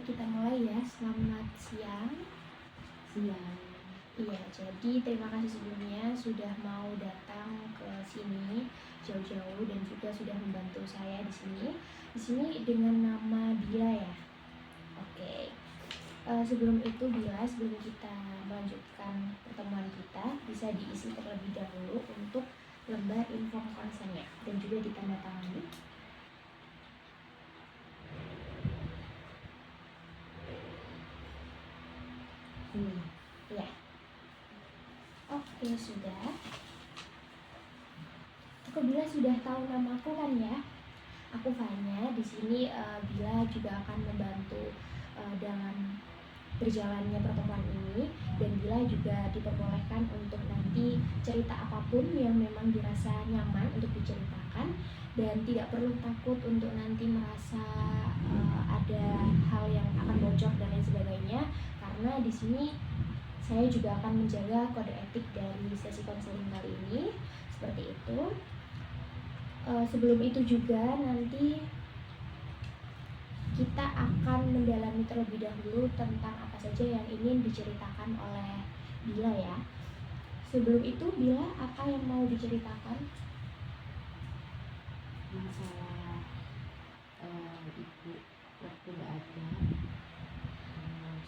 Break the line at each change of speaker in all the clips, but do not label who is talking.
kita mulai ya. Selamat siang.
Siang.
Iya, jadi terima kasih sebelumnya sudah mau datang ke sini jauh-jauh dan juga sudah membantu saya di sini. Di sini dengan nama Bila ya. Oke. Sebelum itu Bila, sebelum kita melanjutkan pertemuan kita, bisa diisi terlebih dahulu untuk lembar inform konsennya dan juga ditandatangani. Ya. Oke, sudah. Aku Bila sudah tahu namaku kan ya? Aku Fanya. Di sini Bila juga akan membantu dalam berjalannya pertemuan ini, dan Bila juga diperbolehkan untuk nanti cerita apapun yang memang dirasa nyaman untuk diceritakan, dan tidak perlu takut untuk nanti merasa ada hal yang akan bocor dan lain sebagainya, karena di sini saya juga akan menjaga kode etik dari sesi konseling kali ini. Seperti itu. Sebelum itu juga nanti kita akan mendalami terlebih dahulu tentang apa saja yang ingin diceritakan oleh Bila ya. Sebelum itu Bila, apa yang mau diceritakan?
Masalah ibu waktu nggak ada, terus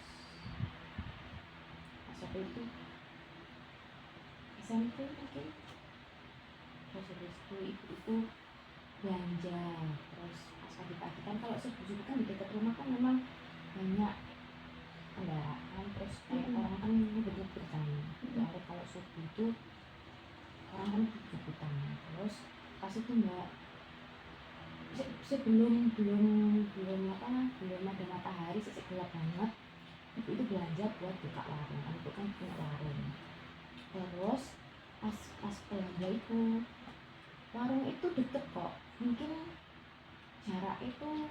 pas waktu itu SMP mungkin, terus habis itu ibu belanja, terus pas pagi-pagi kan kalau subuh-subuh kan di dekat rumah kan memang banyak kendaraan, terus kayak orang kan ngebut-ngebut kan. Soalnya kalau subuh itu orang kan ngebut-ngebutan, terus pas itu sebelum ada matahari, gelap banget, ibu itu belanja buat buka warung kan, itu kan punya warung. Terus pas belanja itu, warung itu deket kok, mungkin jarak itu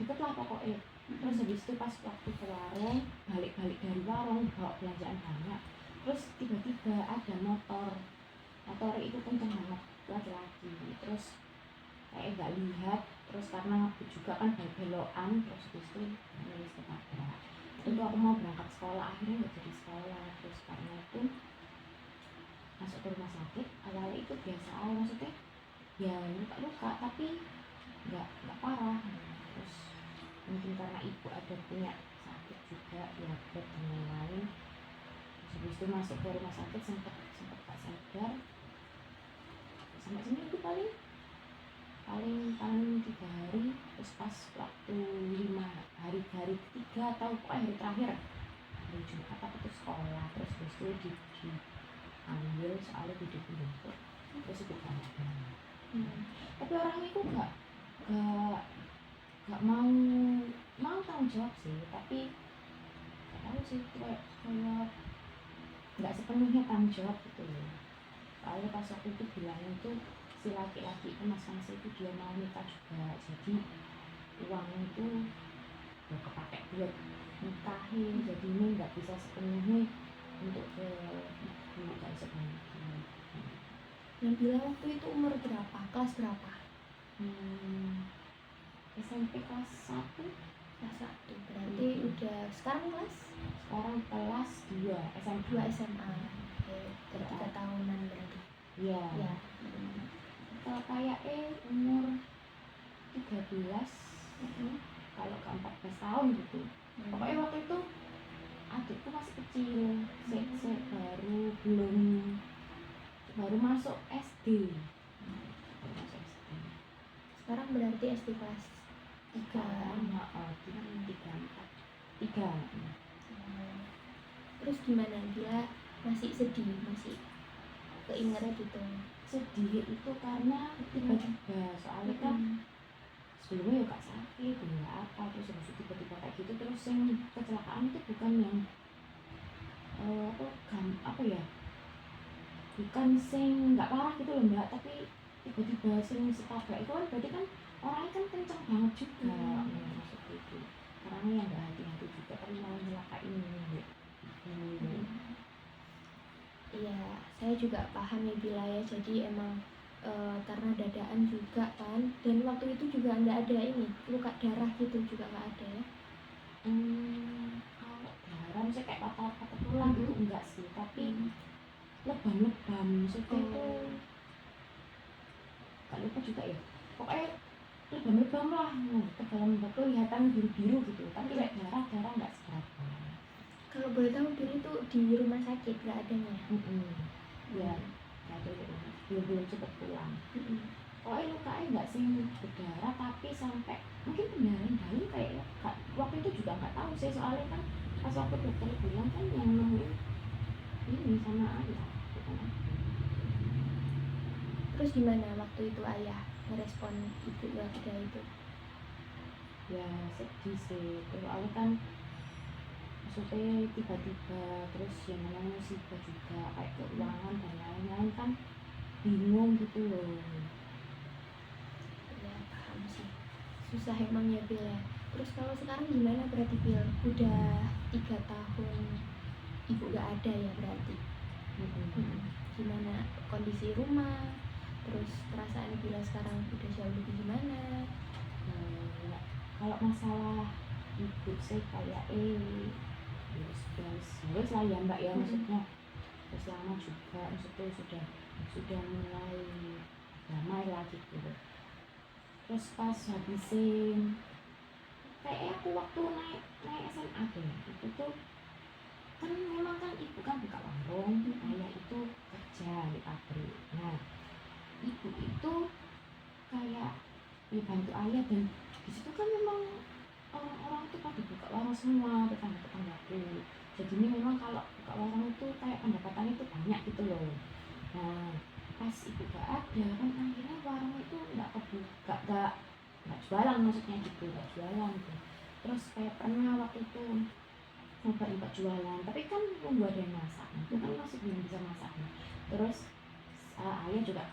deket lah pokoknya. Terus habis itu pas waktu ke warung, balik dari warung bawa belanjaan banyak, terus tiba-tiba ada motor itu kenceng banget, laki-laki, terus kayak nggak lihat, terus karena aku juga kan belokan, terus habis itu nangis ketabrak. Itu aku mau berangkat sekolah, akhirnya nggak jadi sekolah. Terus karena itu masuk ke rumah sakit. Awalnya itu biasa aja, maksudnya ya luka-luka tapi nggak parah. Terus mungkin karena ibu ada punya sakit juga, diabetes dan lain-lain. Terus habis itu masuk ke rumah sakit, sempat tak sadar sampai seminggu paling 3 hari. Terus pas waktu 5 hari ketiga atau pokoknya hari terakhir, hari Jumat aku tuh sekolah. Terus itu diambil soalnya duduk, terus itu kan. Tapi orangnya itu gak mau tanggung jawab sih, tapi gak tahu sih, kayak gak sepenuhnya tanggung jawab gitu loh. Soalnya pas waktu itu bilang itu si laki-laki itu, Mas Fangsi itu, dia mau nikah juga, jadi uang itu udah kepake buat nikahin, jadi ini nggak bisa sepenuhnya untuk ke ibu, nggak sepenuhnya.
Yang Bila waktu itu umur berapa? Kelas berapa?
SMP kelas 1.
Kelas 1, berarti udah sekarang kelas
2 SMA.
2 SMA. Oke, 3 tahunan berarti.
Iya.
Ya.
Kayak umur 13, kalau ke 14 tahun gitu. Pokoknya waktu itu adikku masih kecil, baru masuk SD.
Sekarang berarti SD kelas 3.
3.
Terus gimana? Bila masih sedih, masih keingetan gitu?
Sedih itu karena tiba-tiba, soalnya kan sebelumnya ya gak sakit, ya apa, terus habis itu tiba-tiba kayak gitu. Terus yang kecelakaan itu bukan yang bukan sing nggak parah gitu loh Mbak, tapi tiba-tiba sing setabrak itu kan berarti kan orangnya kan kencang banget juga. Maksudnya itu orangnya yang nggak hati-hati juga, tapi malah nyelakain gitu.
Iya, saya juga paham ya Bila ya. Jadi emang karena dadaan juga kan, dan waktu itu juga nggak ada ini luka darah gitu, juga nggak ada ya?
Kalau darah misalnya kayak patah tulang gitu enggak sih, tapi lebam-lebam maksudnya itu gak lupa juga ya, pokoknya lebam-lebam lah, ke dalam bak kelihatan biru-biru gitu, tapi kayak darah nggak seberapa.
Kalau boleh tahu dulu tuh di rumah sakit nggak adanya ya?
Ya nggak ada, belum cepet pulang. Pokoknya lukanya nggak sih berdarah, tapi sampai mungkin pendarahan dalam kayak waktu itu juga nggak tahu sih, soalnya kan pas waktu dokter bilang kan yang nemuin ini sama ayah bukan aku.
Terus gimana waktu itu ayah merespon ibu Wahida itu?
Ya sedih sih, soalnya kan maksudnya tiba-tiba, terus yang namanya musibah juga kayak keuangan dan lain-lain kan bingung gitu loh.
Ya paham sih, susah emang ya Bil ya. Terus kalau sekarang gimana berarti Bil? Udah 3 tahun ibu gak ada ya berarti? Gimana kondisi rumah? Terus perasaan Bila sekarang udah jauh lebih gimana?
Kalau masalah ibu sih kayak harus lah ya mbak ya, maksudnya terus lama juga, maksudnya sudah mulai damai lah gitu. Terus pas habisin kayak aku waktu naik SMA deh, itu tuh kan memang kan ibu kan buka warung, ayah itu kerja di pabrik. Nah ibu itu kayak ya bantu ayah, dan di situ kan memang orang-orang itu pada buka warung semua, tetangga-tetanggaku. Jadi ini memang kalau buka warung itu kayak pendapatannya itu banyak gitu loh. Nah pas ibu gak ada kan akhirnya warung itu nggak kebuka, nggak jualan, maksudnya gitu, nggak jualan gitu. Terus kayak pernah waktu itu nyoba jualan, tapi kan belum ada yang masak, itu kan masih belum bisa masak. Terus ayah juga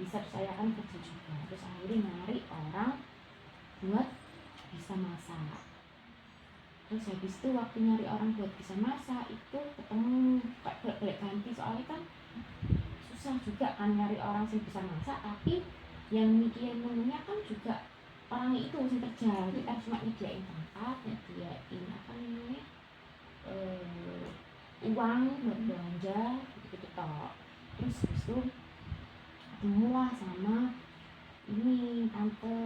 bisa, saya kan kerja juga, terus akhirnya nyari orang buat bisa masak. Terus habis itu waktu nyari orang buat bisa masak itu ketemu kayak bolak-balik ganti, soalnya kan susah juga kan nyari orang yang bisa masak, tapi yang mikirin menunya kan juga orang itu yang kerja. Kita cuma nyediain tempat, nyediain apa namanya uang buat belanja gitu-gitu toh. Terus habis itu ketemulah sama ini tante.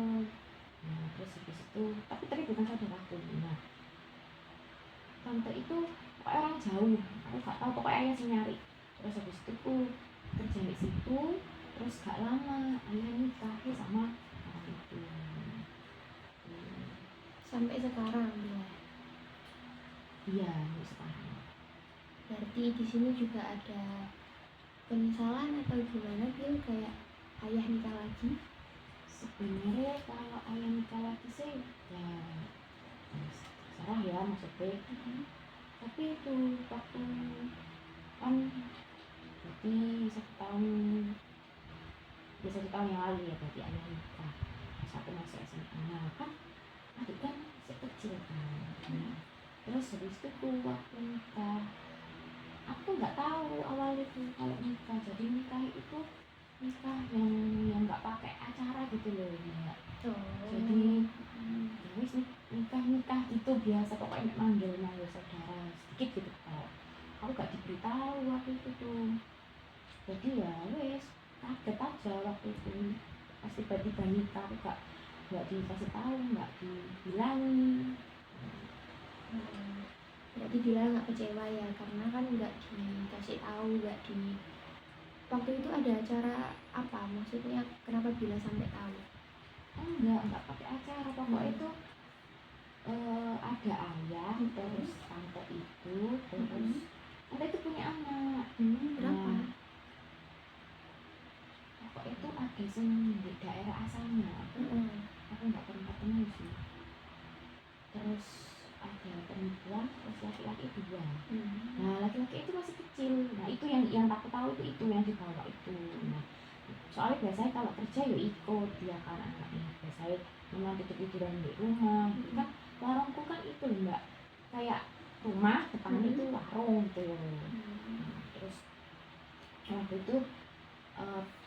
Nah terus habis itu tapi bukan saudaraku. Nah tante itu pokoknya orang jauh, aku gak tahu, pokoknya ayah sih nyari. Terus habis itu aku kerja di situ, terus gak lama ayah nikah sama orang itu.
Sampai sekarang ya?
Iya sampai sekarang.
Berarti di sini juga ada penyesalan atau gimana Bil, kayak ayah nikah lagi?
Sebenarnya kalau ayah nikah lagi sih ya salah ya maksudnya. Tapi itu waktu kan berarti 1 tahun yang lalu ya, berarti ayah nikah satu masuk SMA. Nah kan adik kan masih kecil kan. Terus habis itu waktu nikah aku nggak tahu awal itu kalau nikah, jadi nikah itu nikah yang nggak pakai acara gitu loh ya. Jadi wis nikah gitu biasa, pokoknya manggil saudara sedikit gitu kok. Aku gak diberitahu waktu itu tuh, jadi ya wes kaget aja waktu itu pas tiba-tiba nikah. Aku nggak dikasih tahu, nggak dibilangin.
Berarti bilang nggak kecewa ya, karena kan nggak dikasih tahu, nggak di waktu itu ada acara apa, maksudnya kenapa Bila sampai tahu?
Enggak pakai acara, pokoknya itu ada ayah, terus tante itu, terus tante itu punya anak.
Berapa?
Pokoknya itu ada di daerah asalnya. Aku nggak pernah ketemu sih. Terus ada perempuan, terus laki-laki 2. Nah laki-laki itu masih kecil. Nah itu yang aku tahu itu yang dibawa itu. Nah soalnya biasanya kalau kerja ya ikut dia kan anaknya, biasanya memang tidur-tiduran di rumah. Kan warungku kan itu mbak, kayak rumah depan itu warung gitu. Nah, terus waktu itu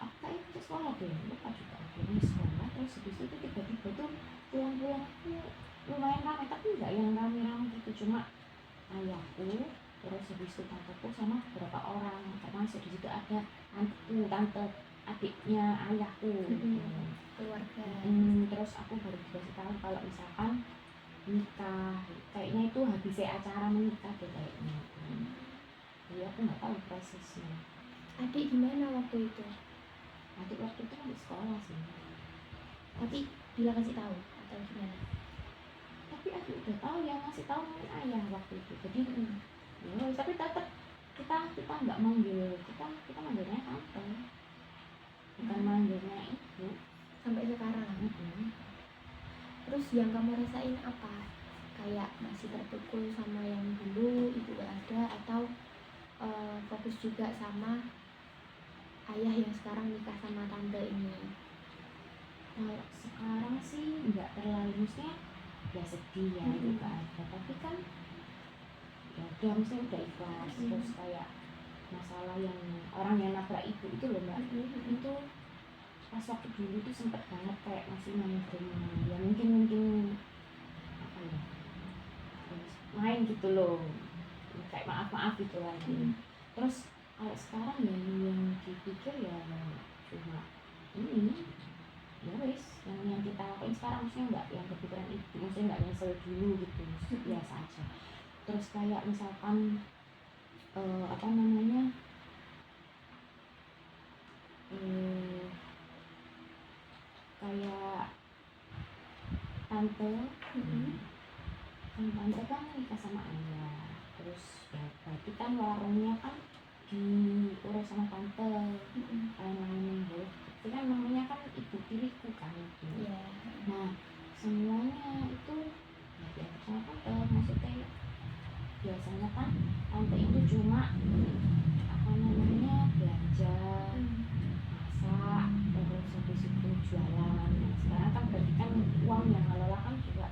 apa itu sekolah deh, lupa juga aku ini sekolah. Terus habis itu tiba-tiba tuh pulang-pulang tuh lumayan ramai tapi nggak yang rame-rame gitu, cuma ayahku terus habis itu tanteku sama beberapa orang, termasuk di situ ada tanteku, tante adiknya ayahku gitu.
Keluarga.
Terus aku baru dikasih tahu kalau misalkan nikah, kayaknya itu habisnya acara menikah deh kayaknya. Jadi aku nggak tahu prosesnya.
Adik gimana waktu itu?
Adik waktu itu kan di sekolah sih,
Tapi bila kasih tahu atau gimana?
tapi adik udah tahu, yang ngasih tahu mungkin ayah waktu itu. Jadi ya, tapi tetap kita nggak manggil, kita manggilnya tante, bukan manggilnya ibu.
Sampai sekarang. Terus yang kamu rasain apa? Kayak masih terpukul sama yang dulu ibu gak ada, atau fokus juga sama ayah yang sekarang nikah sama tante ini?
Kalau sekarang sih nggak terlalu, maksudnya ya sedih ya itu gak ada, tapi kan ya udah, maksudnya udah ikhlas. Terus kayak masalah yang orang yang nabrak ibu itu loh mbak, itu pas waktu dulu tuh sempet banget kayak masih main ya mungkin apa ya, main gitu loh, kayak maaf gitu lah. Terus kalau sekarang ya yang dipikir ya cuma ini, ya wis yang kita lakuin sekarang, maksudnya nggak yang kepikiran itu, maksudnya nggak nyesel dulu gitu, biasa aja. Terus kayak misalkan apa namanya, kayak tante tante kan nikah sama ayah, terus ya berarti kan warungnya kan diurus sama tante, lain-lainnya ya itu kan namanya kan ibu tiriku kan itu. Nah semuanya itu ya diatur sama tante, maksudnya biasanya kan tante itu cuma apa namanya belanja, masak, terus habis itu jualan. Nah, sekarang kan berarti kan uang yang ngelola kan juga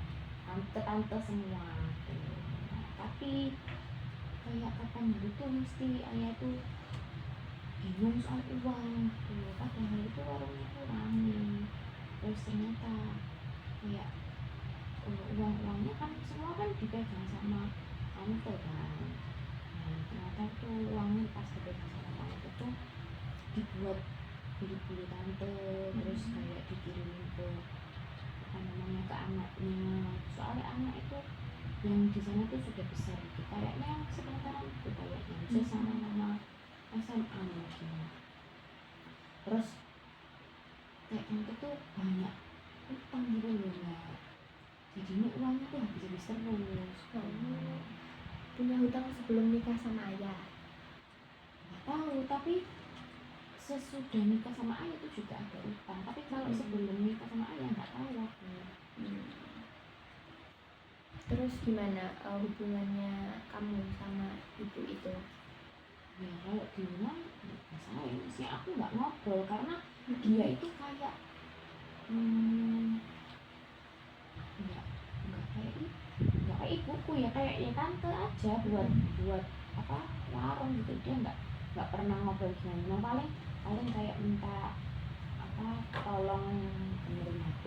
tante-tante semua gitu. Nah, tapi kayak kapan dulu tuh mesti ayah tuh bingung soal uang gitu, padahal itu warungnya tuh rame. Terus ternyata kayak uang-uangnya kan semua kan dipegang sama tante kan. Nah ternyata tuh uangnya pas dipegang sama tante tuh dibuat beli-beli tante, terus kayak dikirimin ke apa namanya, ke anaknya. Soalnya anak itu yang di sana tuh sudah besar gitu, kayaknya sebentar itu kayaknya bisa sama SMA mungkin. Terus kayak tante tuh banyak utang gitu loh mbak, jadi ini uangnya tuh habis terus.
Punya hutang sebelum nikah sama ayah?
Nggak tahu, tapi sesudah nikah sama ayah itu juga ada utang, tapi kalau sebelum nikah sama ayah nggak tahu aku.
Terus gimana hubungannya kamu sama ibu itu?
Ya kalau di rumah biasa ya, maksudnya aku nggak ngobrol karena dia itu kayak nggak kayak ibuku ya, kayak ya tante aja buat apa warung gitu. Dia nggak pernah ngobrol gimana, paling kayak minta apa tolong benerin HP,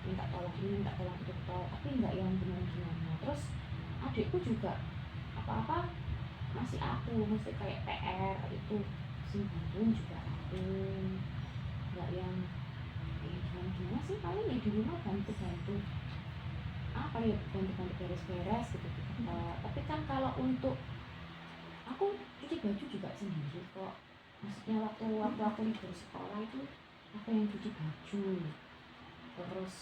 minta tolong ini minta tolong itu tapi nggak yang gimana. Terus adikku juga apa masih aku, mesti kayak PR itu sih bantuin juga aku, nggak yang gimana sih. Paling ya di rumah bantu apa ya, bantu beres-beres gitu. Tapi kan kalau untuk aku cuci baju juga sendiri kok, maksudnya waktu aku libur sekolah itu aku yang cuci baju. Terus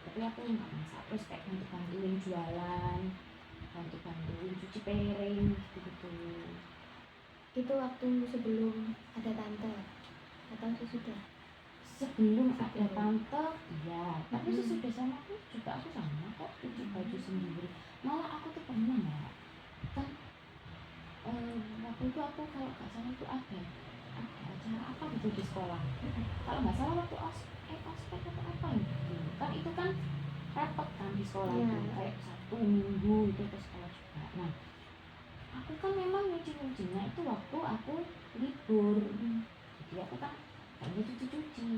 tapi aku nggak masak, terus kayak bantuin jualan, bantuin cuci piring gitu.
Itu waktu sebelum ada tante atau sesudah?
Sebelum ada tante iya, tapi sesudah sama aku juga aku sama kok cuci baju sendiri. Malah aku tuh pernah ya kan, waktu itu aku kalau nggak salah itu ada acara apa gitu di sekolah, kalau nggak salah waktu ospek atau apa gitu kan, itu kan repot kan di sekolah itu kayak Sabtu Minggu itu ke sekolah juga. Nah aku kan memang nyucinya itu waktu aku libur, jadi aku kan hanya cuci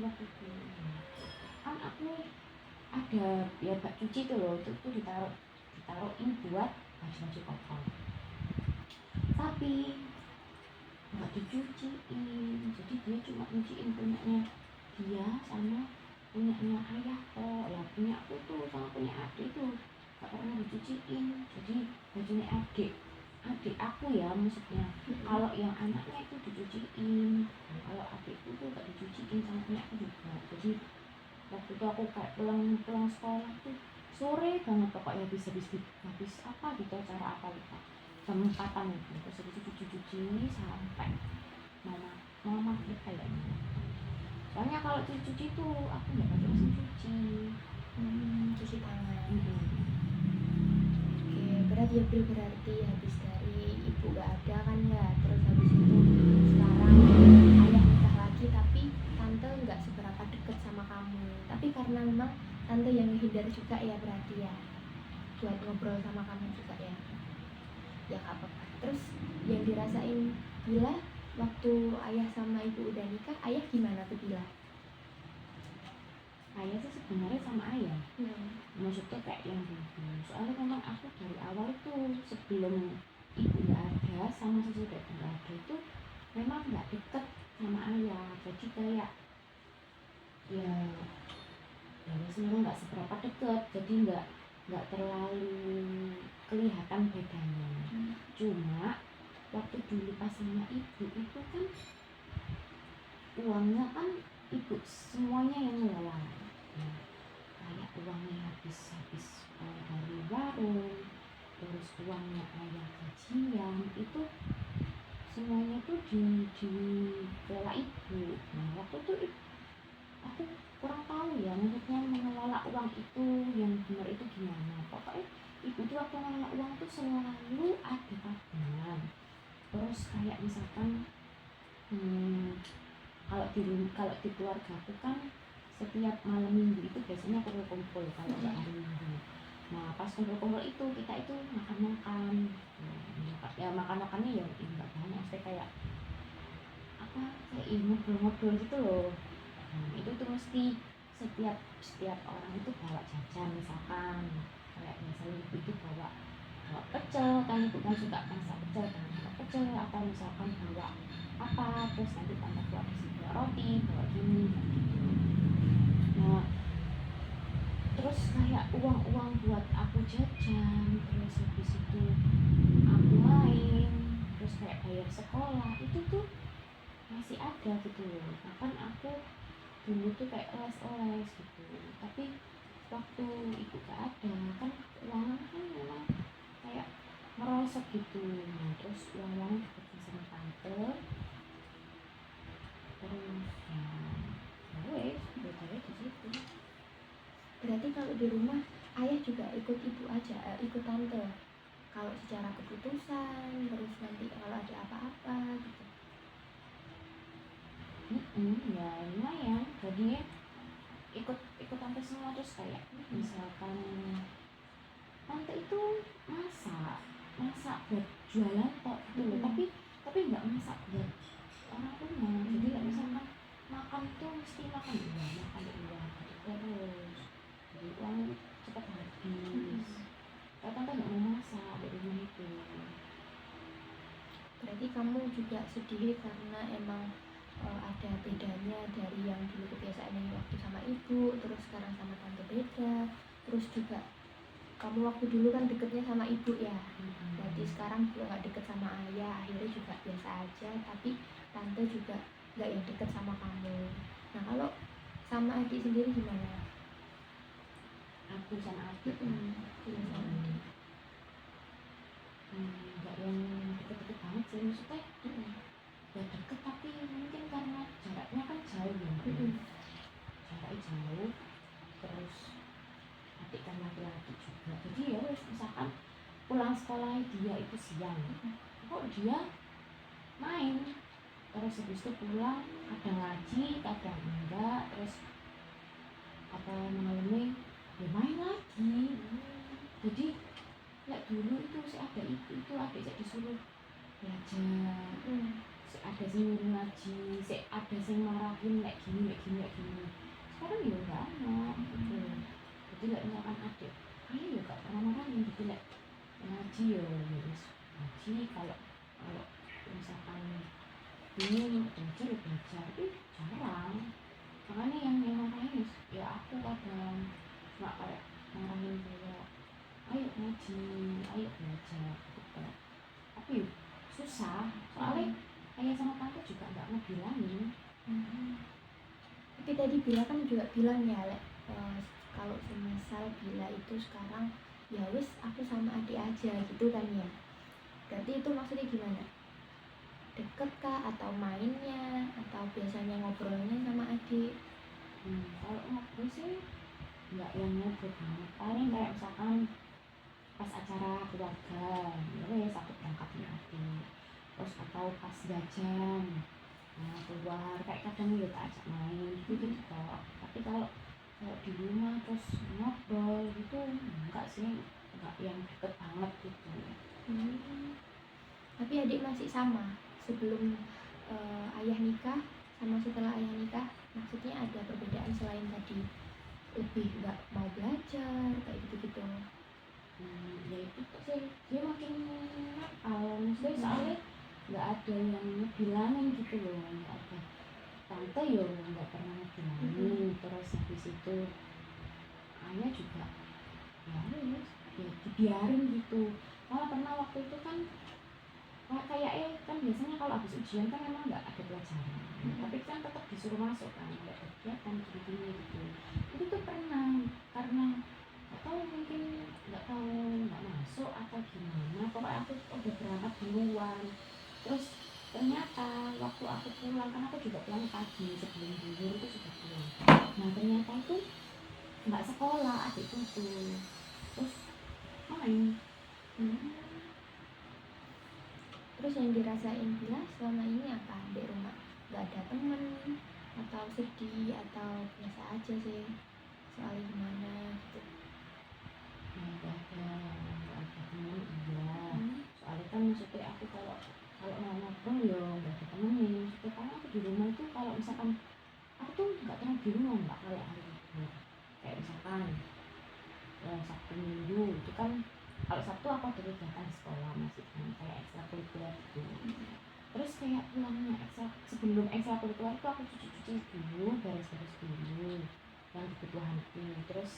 waktu itu. Kan aku ada ya bak cuci itu loh, itu tuh ditaruhin buat baju-baju kotor, tapi nggak dicuciin. Jadi dia cuma nyuciin punyanya dia sama punyanya ayah kok. Lah punya aku tuh sama punya adik tuh nggak pernah dicuciin. Jadi bajunya adik aku ya maksudnya, kalau yang anaknya itu dicuciin, nah, kalau adikku tuh nggak dicuciin sama punya aku juga. Jadi waktu itu aku kayak pulang sekolah tuh sore banget pokoknya, habis apa gitu, acara apa lupa, jam 4-an itu, terus habis itu cuci sampai mama kayaknya. Soalnya kalau cuci tuh aku nggak pakai mesin cuci.
Cuci tangan.
Mm-mm.
Oke, berarti habis dari ibu gak ada kan ya, terus habis itu sekarang ayah nikah lagi, tapi tante nggak seberapa deket sama kamu. Tapi karena memang tante yang menghindar juga ya berarti ya, buat ngobrol sama kamu juga ya. Ya gak apa-apa. Terus yang dirasain Bila waktu ayah sama ibu udah nikah, ayah gimana tuh Bila?
Ayah sih sebenarnya sama ayah, maksudnya kayak yang dulu. Soalnya memang aku dari awal tuh sebelum ibu nggak ada sama sesudah ibu nggak ada itu memang nggak deket sama ayah. Jadi kayak ya memang nggak seberapa deket, jadi nggak terlalu kelihatan bedanya. Cuma waktu dulu pas sama ibu itu kan uangnya kan ibu semuanya yang ngelola. Nah, kayak uangnya habis dari warung, terus uangnya ayah gajian itu semuanya tuh dikelola ibu. Nah waktu itu aku kurang tahu ya maksudnya mengelola uang itu yang benar itu gimana. Pokoknya ibu tuh waktu mengelola uang tuh selalu ada tabungan. Terus kayak misalkan kalau di keluarga aku kan setiap malam minggu itu biasanya kumpul kalau nggak hari minggu. Nah pas kumpul itu kita itu makan ya makannya ya nggak banyak sih, kayak apa kayak ngobrol-ngobrol gitu loh. Nah, itu tuh mesti setiap orang itu bawa jajan, misalkan kayak misalnya ibu itu bawa pecel kan, ibu kan suka masak pecel kan, bawa pecel atau misalkan bawa apa, terus nanti tambah buat bawa roti, bawa gini gitu. Nah terus kayak uang buat aku jajan, terus habis itu aku main, terus kayak bayar sekolah itu tuh masih ada gitu loh. Bahkan aku dulu tuh kayak les gitu, tapi waktu ibu gak ada kan uangnya kan memang kayak merosot gitu. Nah terus uang dibagi sama tante, terus ya wes bedanya di situ.
Berarti kalau di rumah ayah juga ikut ibu aja, ikut tante kalau secara keputusan, terus nanti kalau ada apa-apa gitu.
Ya lumayan, jadi ikut tante semua. Terus kayak misalkan tante itu masak buat jualan kok gitu loh, tapi nggak masak buat orang rumah. Jadi kayak misalkan makan tuh mesti makan di luar gitu terus, jadi uang cepat habis. Kalau tante nggak mau masak di rumah itu.
Berarti kamu juga sedih karena emang ada bedanya dari yang dulu kebiasaannya waktu sama ibu, terus sekarang sama tante beda. Terus juga kamu waktu dulu kan deketnya sama ibu ya, berarti sekarang juga nggak deket sama ayah, akhirnya juga biasa aja. Tapi tante juga nggak yang deket sama kamu. Nah kalau sama adik sendiri gimana?
Aku sama adik
Iya sama adik.
nggak yang deket-deket banget sih, maksudnya ya deket tapi mungkin karena jaraknya kan jauh ya, jaraknya jauh. Terus adik kan laki-laki juga, jadi ya wes misalkan pulang sekolah dia itu siang, kok dia main, terus habis itu pulang kadang ngaji kadang enggak, terus apa malamnya ya main lagi. Jadi ya dulu itu si ada itu adik saya disuruh belajar, si ada sing nyuruh ngaji, si ada sing marahin kayak gini. Sekarang ya enggak ada gitu. Jadi misalkan adik ayo ya gak pernah marahin, jadi ngaji ya wis ngaji, kalau kalau misalkan bingung belajar ya belajar, tapi jarang. Makanya yang marahin ya aku kadang cuma kayak marahin kayak ayo ngaji, ayo belajar gitu. Tapi susah, soalnya ayah sama tante juga nggak ngebilangin.
Tapi tadi Bila kan juga bilang ya Lek, kalau semisal Bila itu sekarang ya wis aku sama adik aja gitu kan ya. Berarti itu maksudnya gimana? Deket kah atau mainnya atau biasanya ngobrolnya sama adik?
Kalau ngobrol sih nggak yang ngobrol banget, paling kayak misalkan pas acara keluarga ya wes aku berangkat sama adik, terus atau pas jajan keluar kayak kadang ya tak ajak main gitu kok. Tapi kalau di rumah terus ngobrol gitu enggak sih, enggak yang deket banget gitu.
Tapi adik masih sama sebelum ayah nikah sama setelah ayah nikah, maksudnya ada perbedaan selain tadi lebih nggak mau belajar kayak gitu-gitu?
Ya itu sih dia makin nakal, maksudnya soalnya nggak ada yang bilangin gitu loh, nggak ada tante yo nggak pernah bilangin. Terus habis itu ayah juga ya wes ya dibiarin gitu. Malah pernah waktu itu kan kayak kan biasanya kalau habis ujian kan memang nggak ada pelajaran, tapi kan tetap disuruh masuk kan, nggak ada kegiatan gitu gitu. Itu tuh pernah karena nggak tahu, mungkin nggak tahu nggak masuk atau gimana, pokoknya aku udah berangkat duluan. Terus ternyata waktu aku pulang, kan aku juga pulang pagi sebelum zuhur itu sudah pulang. Nah ternyata itu nggak sekolah adikku tuh, terus main.
Terus yang dirasain Bila selama ini apa di rumah? Gak ada temen atau sedih atau biasa aja sih? Soalnya gimana gitu?
Nggak ada temen iya. Soalnya kan maksudnya aku kalau mau ngobrol ya nggak ada temenin. Maksudnya karena aku di rumah itu kalau misalkan aku tuh nggak pernah di rumah mbak kalau hari libur. Kayak misalkan Sabtu Minggu itu kan, kalau Sabtu aku ada kegiatan sekolah masih kan kayak ekstrakurikuler gitu. Terus kayak pulangnya sebelum ekstrakurikuler itu aku cuci dulu, beres-beres dulu yang kebutuhanku. Terus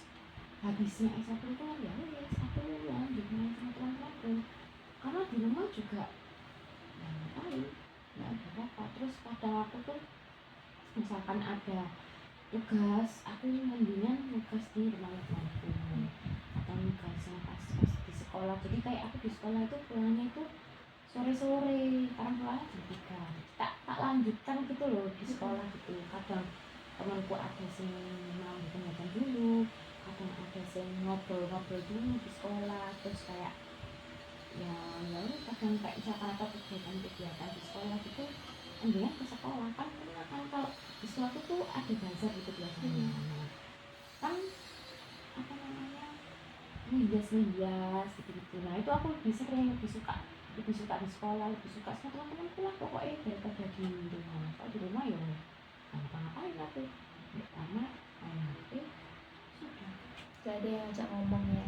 habisnya ekstrakurikuler ya wes aku lanjut main sama teman-temanku, karena di rumah juga ya ngapain, nggak ada apa-apa. Terus kadang aku tuh misalkan ada tugas, aku mendingan tugas di rumah temanku atau tugasnya pas di sekolah. Jadi kayak aku di sekolah itu pulangnya itu sore-sore, karena pulangnya jam 3, tak lanjutkan gitu loh di sekolah gitu. Kadang temanku ada sing mau bikin dulu, kadang ada sing ngobrol-ngobrol dulu di sekolah. Terus kayak ya kadang kayak misalkan apa kegiatan di sekolah gitu, enggak ke sekolah kan, karena kalau di sekolah tuh ada bazar gitu biasanya. Kan apa namanya, ngehias gitu. Nah itu aku lebih sering, lebih suka di sekolah, lebih suka sama teman-temanku lah pokoknya daripada di rumah. Kalau di rumah ya ngapain aku karena main HP sudah.
Gak ada yang ajak ngomong ya?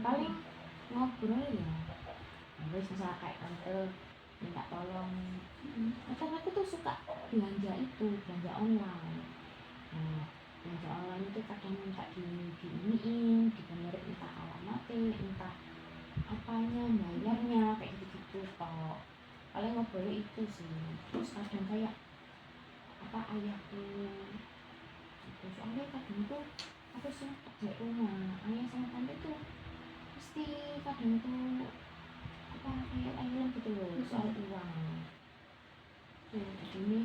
Paling ngobrol ya terus misalnya kayak tante minta tolong, kadang aku tuh suka belanja online. Nah belanja online itu kadang minta diiniin, dibenerin entah alamatnya, entah apanya, bayarnya kayak gitu kok. Paling ngobrol itu sih. Terus kadang kayak apa ayahku itu, soalnya kadang tuh aku sering kerja rumah, ayah sama tante tuh pasti kadang tuh apa ayah gitu loh soal uang tuh. Jadi ini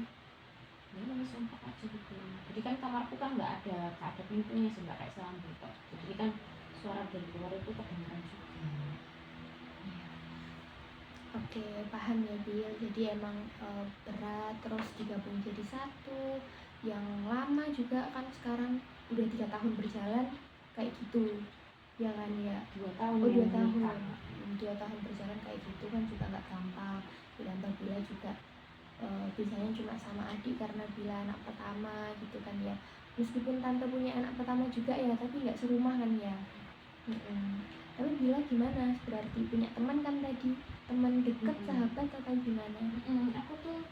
ya lebih sumpah aja gitu. Jadi kan kamarku kan nggak ada pintunya sih, nggak kayak selambu gitu. Jadi kan suara dari luar itu kedengaran juga.
Oke, paham ya Bil. Jadi emang berat terus digabung jadi satu. Yang lama juga kan sekarang udah 3 tahun berjalan kayak gitu. Ya kan ya?
2 tahun.
Oh 2 tahun. 2 tahun berjalan kayak gitu kan juga nggak gampang. Ditambah Bila juga biasanya cuma sama adik karena Bila anak pertama gitu kan ya. meskipun tante punya anak pertama juga ya, tapi nggak serumah kan ya. Tapi Bila gimana, berarti punya teman kan tadi, teman deket, sahabat atau gimana?
Aku tuh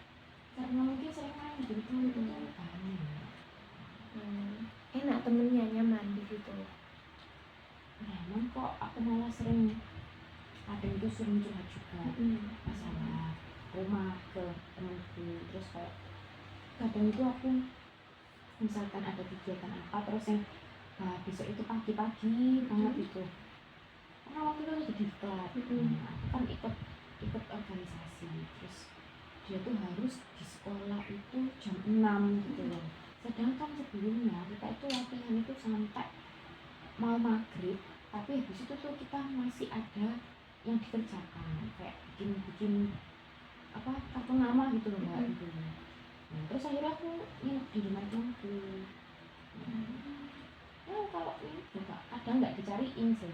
karena mungkin sering main jadi temen itu tuh banyak.
Enak temennya, nyaman di situ.
Nyaman kok, aku malah sering kadang itu sering curhat juga masalah rumah ke temanku. Terus kayak kadang itu aku misalkan ada kegiatan apa terus yang besok itu pagi-pagi banget itu, karena waktu itu lagi diklat, aku kan ikut organisasi, terus dia tuh harus di sekolah itu jam 6 gitu loh, sedangkan sebelumnya kita itu latihan itu sampai mau maghrib, tapi habis itu tuh kita masih ada yang dikerjakan kayak bikin apa kartu nama gitu loh mbak gitu. Nah, terus akhirnya aku nginep di rumah temanku. Ya kalau ini juga kadang nggak dicariin sih.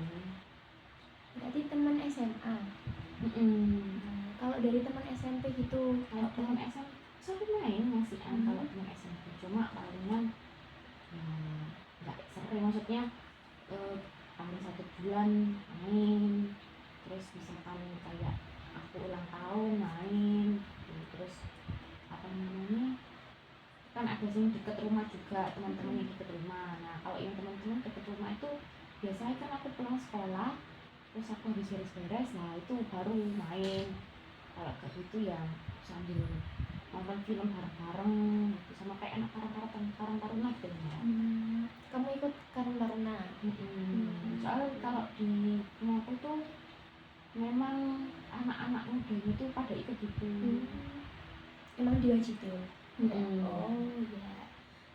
Berarti teman SMA. Kalau dari teman SMP gitu,
Kalau teman SMP sering main masih kalau teman SMP, cuma palingan ya nggak sering, maksudnya paling 1 bulan main, terus misalkan kayak aku ulang tahun main, terus apa namanya kan ada yang deket rumah juga, teman-teman yang deket rumah. Nah kalau yang teman-teman deket rumah itu biasanya kan aku pulang sekolah terus aku habis beres-beres, nah itu baru main. Kalau kayak gitu ya sambil nonton film bareng-bareng gitu, sama kayak anak karang-taruna gitu ya.
Kamu ikut Karang Taruna?
Soalnya kalau di rumahku tuh memang anak-anak muda itu pada ikut gitu.
Emang diwajibin? Oh iya.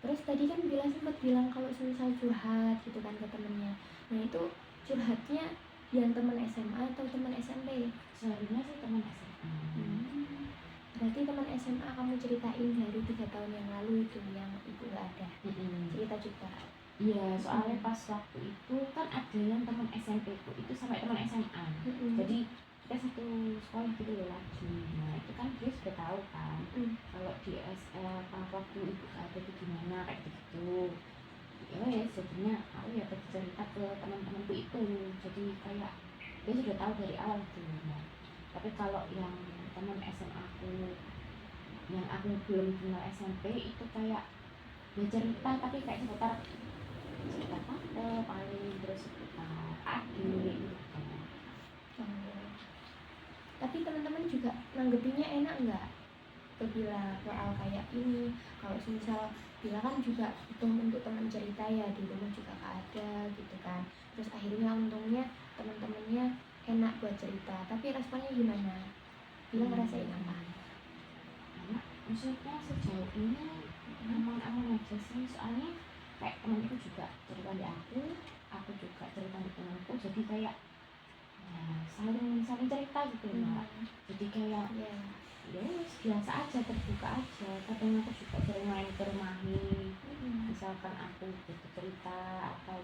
Terus tadi kan Bila sempat bilang kalau semisal curhat gitu kan ke temennya. Nah itu curhatnya yang teman SMA atau teman SMP?
Seharusnya sih teman SMA.
Berarti teman SMA kamu ceritain dari 3 tahun yang lalu itu yang ibu nggak ada. Cerita juga.
Iya, soalnya pas waktu itu kan ada yang teman SMP ku itu sampai teman SMA. Jadi kita satu sekolah gitu loh lagi. Nah itu kan dia sudah tahu kan kalau di waktu ibu ada itu gimana kayak gitu. Ya jadinya aku ya cerita ke teman-temanku itu, jadi kayak dia sudah tahu dari awal gitu. Nah, tapi kalau yang teman SMA aku yang aku belum kenal SMP itu kayak dia cerita tapi kayak seputar cerita tante paling, terus seputar adik gitu.
Tapi teman-teman juga nanggepinnya enak nggak ke Bila soal kayak ini? Kalau misal Bila kan juga butuh untuk teman cerita ya, di rumah juga gak ada gitu kan. Terus akhirnya untungnya teman-temannya enak buat cerita. Tapi responnya gimana? Bila ngerasain apa?
Enak, maksudnya sejauh ini aman-aman aja sih, soalnya kayak temanku juga cerita di aku juga cerita di temanku, jadi kayak ya saling cerita gitu mbak. Jadi kayak ya biasa aja, terbuka aja. Kadang aku juga sering main ke rumahnya, misalkan aku butuh cerita atau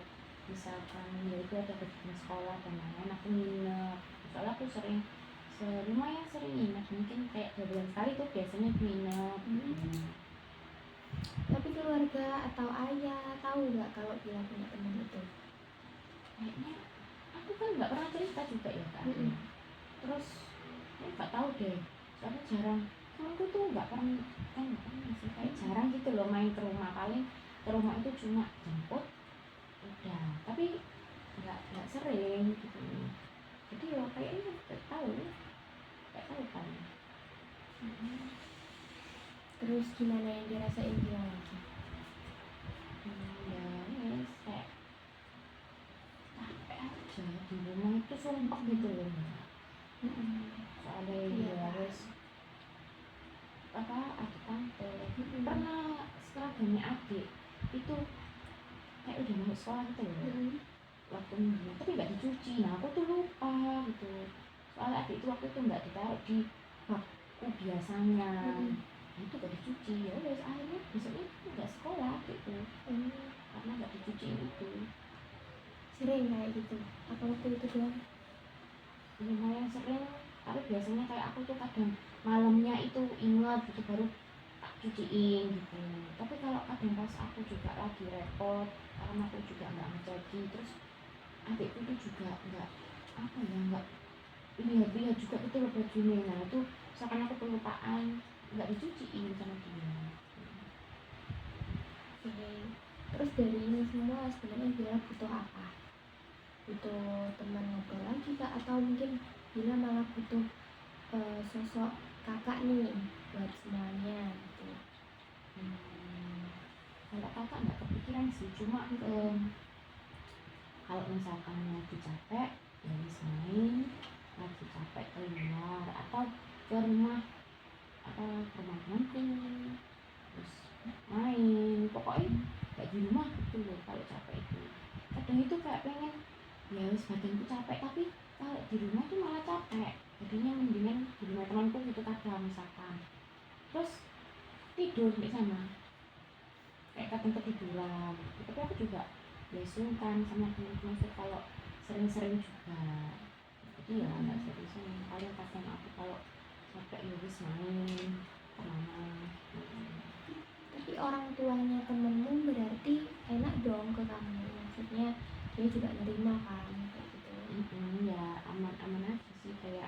misalkan ya itu ada kegiatan sekolah dan lain-lain aku nginep, soalnya aku lumayan sering nginep, mungkin kayak 2 bulan sekali tuh biasanya nginep.
Tapi keluarga atau ayah tahu nggak kalau Bila punya teman itu?
Kayaknya aku kan nggak pernah cerita juga ya kan. Terus nggak tahu deh, soalnya jarang, temanku tuh nggak pernah sih, kayak jarang gitu loh main ke rumah, paling ke rumah itu cuma jemput udah, tapi nggak sering gitu. Jadi ya kayaknya nggak tahu kan.
Terus gimana yang dirasain Bila lagi?
Ya wes kayak capek aja di rumah itu, sumpah gitu loh. Soalnya ya wes apa adik tante pernah seragamnya adik itu kayak udah mau sekolah gitu loh, waktu minggu tapi nggak dicuci. Nah aku tuh lupa gitu, soalnya adik itu waktu itu nggak ditaruh di bakku biasanya. Nah itu gak dicuci, ya udah akhirnya besoknya nggak sekolah gitu karena nggak dicuci itu.
Sering kayak gitu? Apa waktu itu doang?
Lumayan sering, tapi biasanya kayak aku tuh kadang malamnya itu ingat gitu baru tak cuciin gitu. Tapi kalau kadang pas aku juga lagi repot karena aku juga nggak ngejadi, terus adikku tuh juga nggak apa ya, nggak lihat-lihat juga itu loh bajunya. Nah itu seakan aku kelupaan, nggak dicuciin sama dia.
Oke. Terus dari ini semua sebenarnya Bila butuh apa? Butuh teman ngobrol lagi kak, atau mungkin Bila malah butuh sosok kakak nih buat semuanya gitu.
Kalau kakak nggak kepikiran sih, cuma kalau misalkan lagi capek ya wis main, lagi capek keluar atau ke rumah temanku terus main, pokoknya kayak di rumah gitu loh. Kalau capek itu kadang itu kayak pengen ya wis badanku capek, tapi kalau di rumah tuh malah capek, jadinya mendingan di rumah temanku gitu kadang misalkan, terus tidur di sana kayak kadang ketiduran gitu. Tapi aku juga ya sungkan sama teman-teman kalau sering-sering juga, jadi ya nggak sering-sering, paling kadang aku kalau capek ya wis main kemana.
Tapi orang tuanya temenmu berarti enak dong ke kamu, maksudnya dia juga nerima kan kayak gitu.
Ya aman-aman aja sih, kayak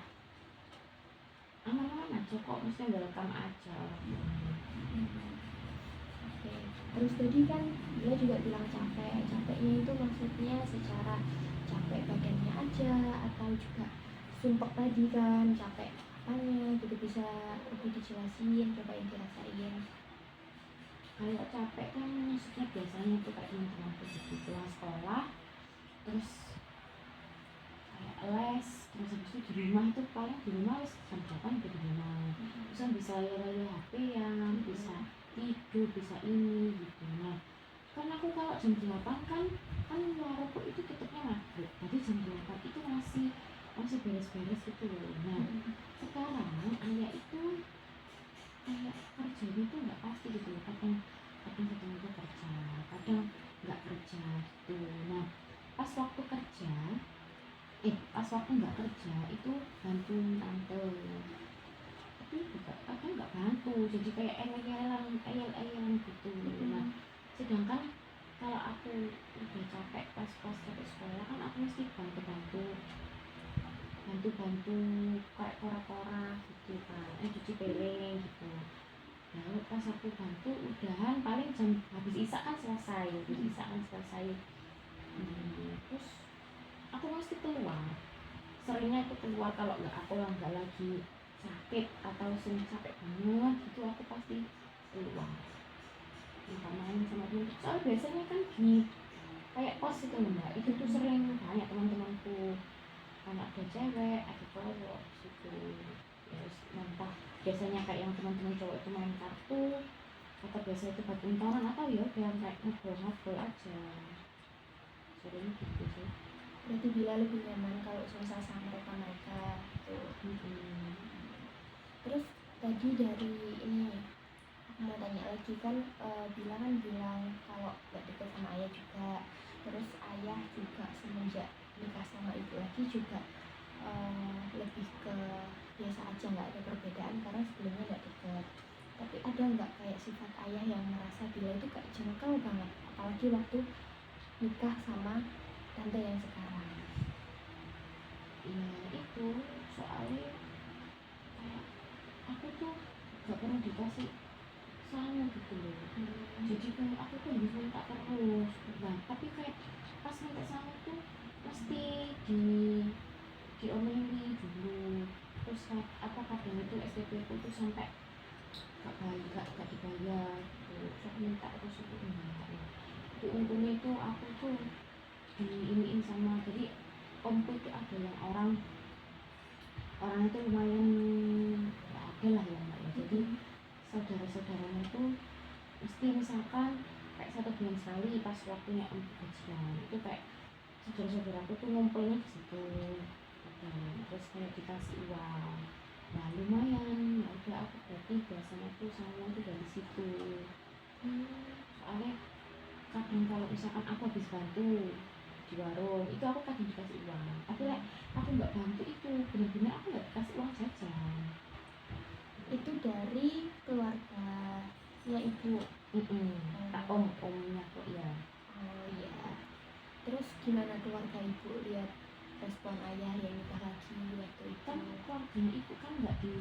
aman-aman aja kok, maksudnya welcome aja orang tuanya.
Oke. Terus tadi kan dia juga bilang capek, capeknya itu maksudnya secara capek badannya aja atau juga sumpek tadi kan capek apanya gitu, bisa lebih dijelasin coba yang dirasain.
Kalau capek kan maksudnya biasanya tuh kayak teman-temanku gitu pulang sekolah terus kayak les, terus habis itu di rumah itu paling di rumah wis jam 8 udah di rumah, bisa layar-layar HP yang bisa tidur, bisa ini gitu. Nah kan aku kalau jam 8 kan warungku itu tutupnya maghrib, jadi jam 8 itu masih beres-beres gitu loh. Nah sekarang ayah itu kayak kerjanya tuh nggak pasti gitu loh, kadang kadang itu kerja, kadang nggak kerja gitu. Nah pas waktu nggak kerja itu bantu tante, tapi juga kadang nggak bantu, jadi kayak ayel-ayelan gitu. Nah sedangkan kalau aku udah capek pas capek sekolah kan aku mesti bantu kayak kora-kora gitu kan, cuci piring gitu. Nah pas aku bantu udahan paling jam habis isak kan selesai. Terus aku mesti keluar, seringnya itu keluar kalau aku nggak lagi sakit atau sering capek banget gitu, aku pasti keluar minta main sama dia. Soalnya biasanya kan di kayak kos itu mbak, itu tuh sering banyak teman-temanku, anak ada cewek ada cowok gitu ya. Entah biasanya kayak yang teman-teman cowok itu main kartu, atau biasa itu badminton, atau ya udah kayak ngobrol-ngobrol aja, sering gitu sih.
Berarti Bila lebih nyaman kalau misal sama mereka gitu. Terus tadi dari ini aku mau tanya lagi kan, Bila kan bilang kalau gak deket sama ayah juga, terus ayah juga semenjak nikah sama ibu lagi juga lebih ke biasa aja, nggak ada perbedaan karena sebelumnya nggak deket. Tapi ada nggak kayak sifat ayah yang merasa Bila itu kayak jengkel banget, apalagi waktu nikah sama tante yang sekarang?
Ya itu soalnya kayak aku tuh gak pernah dikasih sama gitu loh. Jadi kayak aku tuh harus minta terus. Nah tapi kayak pas minta sama tuh pasti diomeli dulu, terus apa kadang itu SPP ku tuh sampai gak dibayar gitu. Terus aku minta terus itu enggak. Itu untungnya itu aku tuh diiniin sama, jadi omku itu ada yang orang itu lumayan ya ada lah ya mbak ya. Jadi saudara-saudaranya itu mesti misalkan kayak 1 bulan sekali pas waktunya gajian itu kayak saudara-saudaraku tuh ngumpulnya di situ. Terus kayak dikasih uang, nah lumayan, ya udah aku berarti biasanya tuh sama itu dari situ. Soalnya kadang kalau misalkan aku habis bantu di warung itu aku kadang dikasih uang, tapi aku nggak bantu itu benar-benar aku nggak dikasih uang jajan.
Itu dari keluarga sama ibu.
Tak omnya kok ya.
Oh iya. Terus gimana keluarga ibu lihat respon ayah yang nikah lagi waktu itu?
Kan keluarganya ibu kan nggak di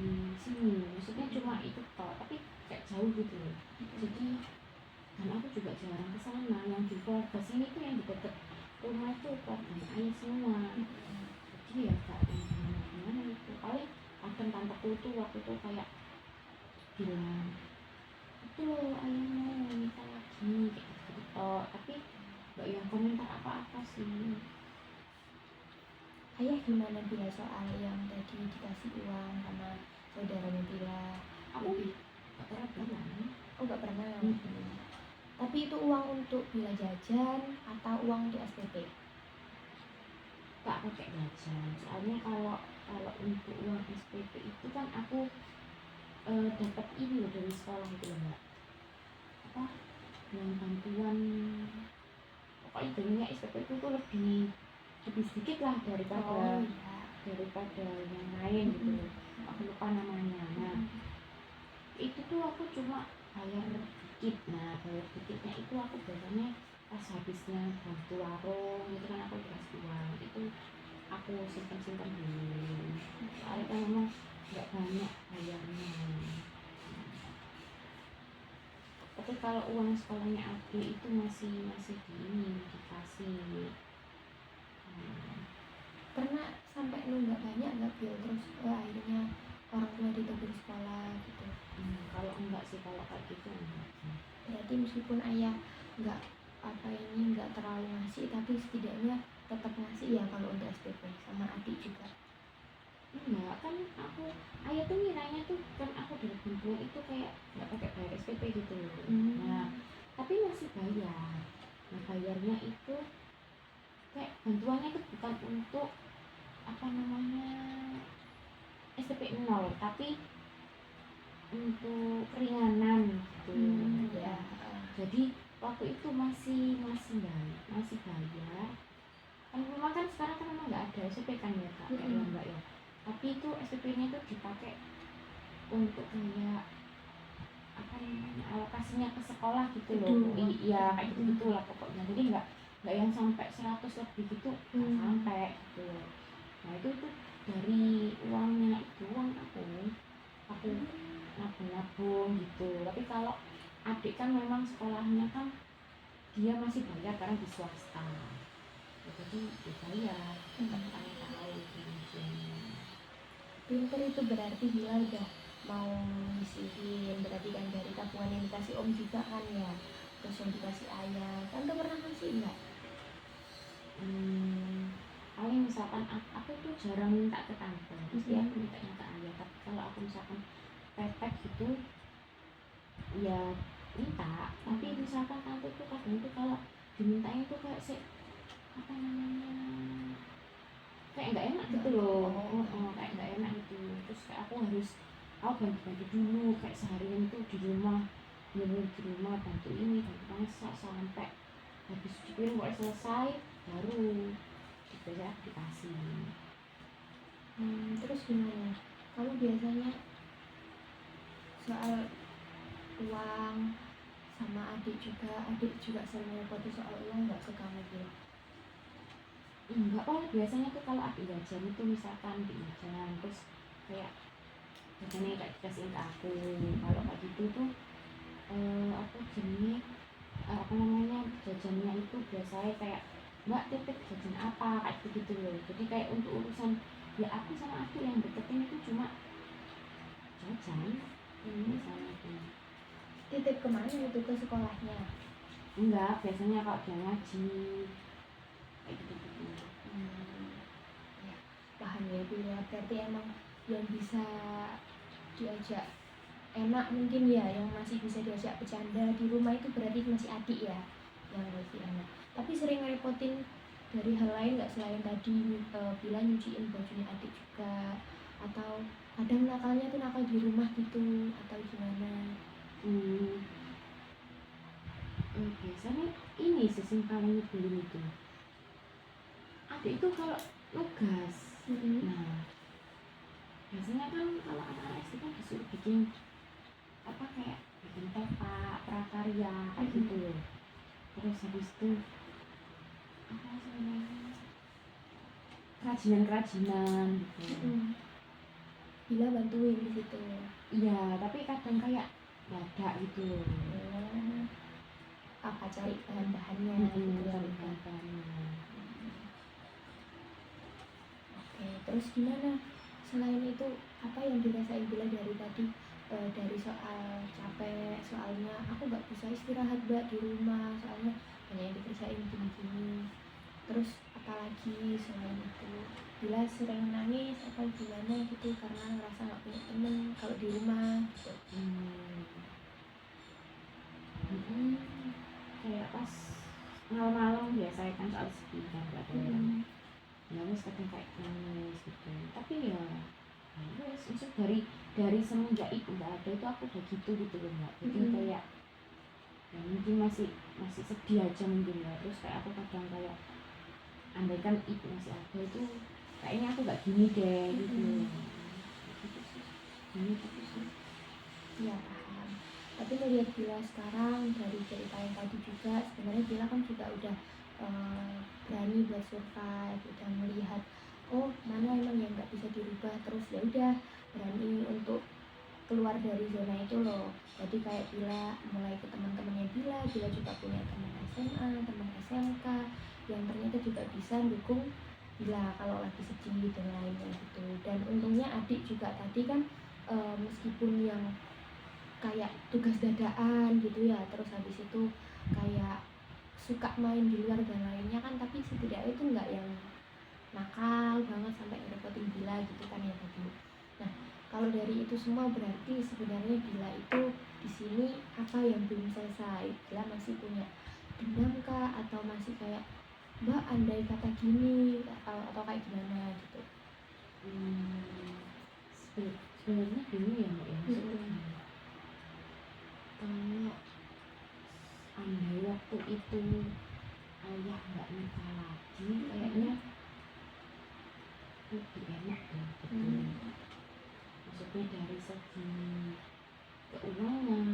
sini, maksudnya cuma itu toh, tapi kayak jauh gitu loh. Jadi dan aku juga jarang ke sana. Yang di keluarga sini tuh yang di dekat rumah itu keluarganya ayah semua. Jadi ya gak yang gimana itu. Paling kadang tanteku tuh waktu itu kayak bilang itu loh ayahmu nikah lagi kayak gitu toh, tapi nggak yang komentar apa-apa sih.
Ayah gimana bila soal yang tadi dikasih uang sama saudaranya Bila?
Aku nggak pernah bilang.
Oh nggak pernah. Tapi itu uang untuk Bila jajan atau uang untuk SPP?
Tak pakai jajan, soalnya kalau untuk uang SPP itu kan aku dapat ini loh dari sekolah itu loh mbak, apa yang bantuan, pokoknya jadinya SPP itu tuh lebih sedikit lah daripada yang lain gitu. Aku lupa namanya. Nah itu tuh aku cuma bayar dikit. Nah bayar dikitnya itu aku biasanya pas habisnya bantu warung itu kan aku dikasih uang, itu aku simpan dulu. Soalnya kan memang nggak banyak bayarnya. Tapi kalau uang sekolahnya adik itu masih dikasih.
Pernah sampai nunggak banyak nggak Bil? Terus akhirnya orang tua ditegur sekolah gitu.
Kalau enggak sih, kalau kayak gitu enggak.
Berarti meskipun ayah nggak nggak terlalu ngasih, tapi setidaknya tetap ngasih ya kalau untuk SPP sama adik juga.
Enggak, kan aku ayah tuh ngiranya tuh kan aku dari bantuan itu kayak nggak pakai bayar SPP gitu loh. Nah tapi masih bayar. Nah bayarnya itu kayak bantuannya itu bukan untuk apa namanya SPP 0, tapi untuk keringanan gitu.
Ya.
Jadi waktu itu masih bayar. Kan memang kan sekarang kan memang nggak ada SPP kan ya kak, ya mbak ya. Tapi itu SPP-nya itu dipakai untuk kayak apa namanya alokasinya ke sekolah gitu loh. Iya kayak gitu lah pokoknya. Jadi nggak yang sampai 100 lebih gitu, nggak sampai gitu. Nah itu dari uangnya itu uang aku nabung gitu. Tapi kalau adik kan memang sekolahnya kan dia masih bayar karena di swasta, jadi dibayar tetap tahu gitu.
Pinter itu berarti Bila udah mau ngisihin, berarti kan dari tabungan yang dikasih om juga kan ya, terus yang dikasih ayah. Tante pernah ngasih enggak?
Paling misalkan aku tuh jarang minta ke tante, pasti aku mintanya ke ayah. Tapi kalau aku misalkan pepet gitu ya minta. Tapi misalkan tante tuh kadang tuh kalau dimintanya tuh kayak apa namanya kayak nggak enak gitu loh. Kayak nggak enak gitu. Terus kayak aku bantu dulu kayak seharian tuh di rumah bantu ini bantu masak sampai habis cuci piring mulai selesai baru biasanya dikasih.
Terus gimana? Kamu biasanya soal uang sama adik juga sering repoti soal uang nggak ke kamu gitu?
Enggak, biasanya tuh kalau adik jajan itu misalkan di jajan terus kayak jajannya kayak dikasihin ke aku. Kalau kayak gitu tuh aku jenis apa namanya jajannya itu biasanya kayak mbak titip jajan apa kayak gitu loh. Jadi kayak untuk urusan ya aku sama adik yang deketin itu cuma jajan. Misalnya tuh
Titip kemana itu, ke sekolahnya?
enggak, biasanya kalau dia ngaji kayak gitu.
Ya, paham ya Bila, berarti emang yang bisa diajak enak mungkin ya, yang masih bisa diajak bercanda di rumah itu berarti masih adik ya, yang lebih enak. Tapi sering ngerepotin dari hal lain nggak selain tadi Bila nyuciin bajunya adik juga, atau kadang nakalnya tuh nakal di rumah gitu, atau gimana?
Biasanya ini sih paling nyebelin itu adik itu kalau nugas. Nah biasanya kan kalau anak-anak SD kan disuruh bikin apa kayak bikin peta kuliah kayak gitu loh. Terus habis itu apa sih namanya, kerajinan gitu.
Bila bantuin di situ.
Iya, tapi kadang kayak dadak gitu loh.
Apa cari bahan-bahannya gitu ya.
Cari bahan-bahannya.
Oke, terus gimana? Selain itu apa yang dirasain Bila dari tadi? Dari soal capek, soalnya aku nggak bisa istirahat Mbak di rumah, soalnya banyak yang dikerjain gini-gini. Terus apalagi selain itu? Bila sering nangis atau gimana gitu karena ngerasa nggak punya temen kalau di rumah gitu.
Kayak pas malam-malam biasa kan soal sepi kan gak ada orang. Ya wes kadang kayak nangis gitu. Tapi ya wes maksud dari semenjak itu nggak ada itu aku udah gitu loh Mbak. Jadi kayak ya mungkin masih sedih aja mungkin ya. Terus kayak aku kadang kayak andaikan ibu masih ada itu kayaknya aku nggak gini deh gitu. Gitu sih. Gitu sih.
Iya paham. Tapi melihat Bila sekarang dari cerita yang tadi juga sebenarnya Bila kan juga udah berani buat survive, udah melihat oh mana emang yang nggak bisa dirubah, terus ya udah berani untuk keluar dari zona itu loh. Jadi kayak Bila mulai ke teman-temannya Bila juga punya teman SMA, teman SMK yang ternyata juga bisa dukung Bila kalau lagi sedih dan lainnya gitu. Dan untungnya adik juga tadi kan meskipun yang kayak tugas dadaan gitu ya, terus habis itu kayak suka main di luar dan lainnya kan, tapi setidaknya itu nggak yang nakal banget sampai ngerepotin Bila gitu kan ya tadi. Nah kalau dari itu semua berarti sebenarnya Bila itu di sini apa yang belum selesai? Bila masih punya dendam kah atau masih kayak Mbak andai kata gini atau kayak gimana gitu?
Sebenarnya gini ya Mbak ya, maksudnya kalau andai waktu itu ayah nggak nikah lagi kayaknya lebih enak deh gitu. Maksudnya dari segi keuangan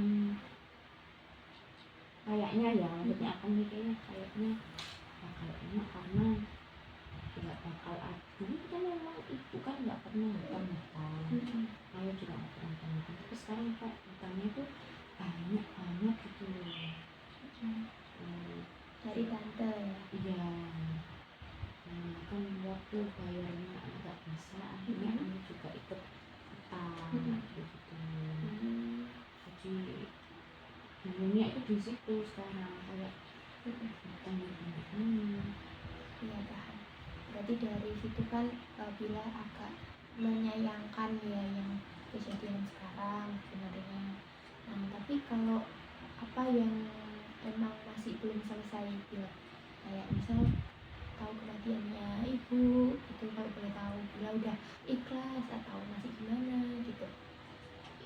kayaknya ya, maksudnya akan mikirnya kayaknya bakal enak karena nggak bakal ada. Kan memang ibu kan nggak pernah hutang-hutang, ayah juga nggak pernah hutang-hutang, tapi sekarang kok hutangnya tuh banyak banget gitu loh.
Dari tante ya?
Iya, kan waktu bayarnya agak bisa, akhirnya aku juga ikut hutang gitu. Jadi bingungnya itu di situ sekarang, kayak hutang ini.
Iya paham. Berarti dari situ kan Bila agak menyayangkan ya yang kejadian sekarang sebenarnya. Nah tapi kalau apa yang emang masih belum selesai Bila, kayak misal tahu kematiannya ibu itu, kalau boleh tahu Bila udah ikhlas atau masih gimana gitu?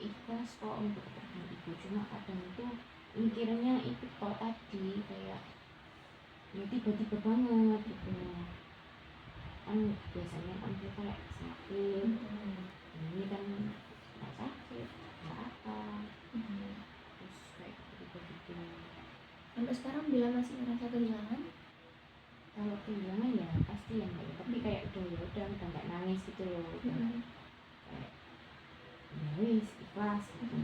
Ikhlas kok untuk kepergian ibu, cuma kadang itu mikirnya itu kok tadi kayak ya tiba-tiba banget gitu. Kan biasanya kan kita kayak sakit, ini kan nggak sakit, nggak apa, terus kayak gitu.
Sampai sekarang Bila masih ngerasa kehilangan?
Kalau kehilangan ya pasti ya Mbak, tapi kayak udah nggak nangis gitu loh, udah kayak ya wis ikhlas gitu.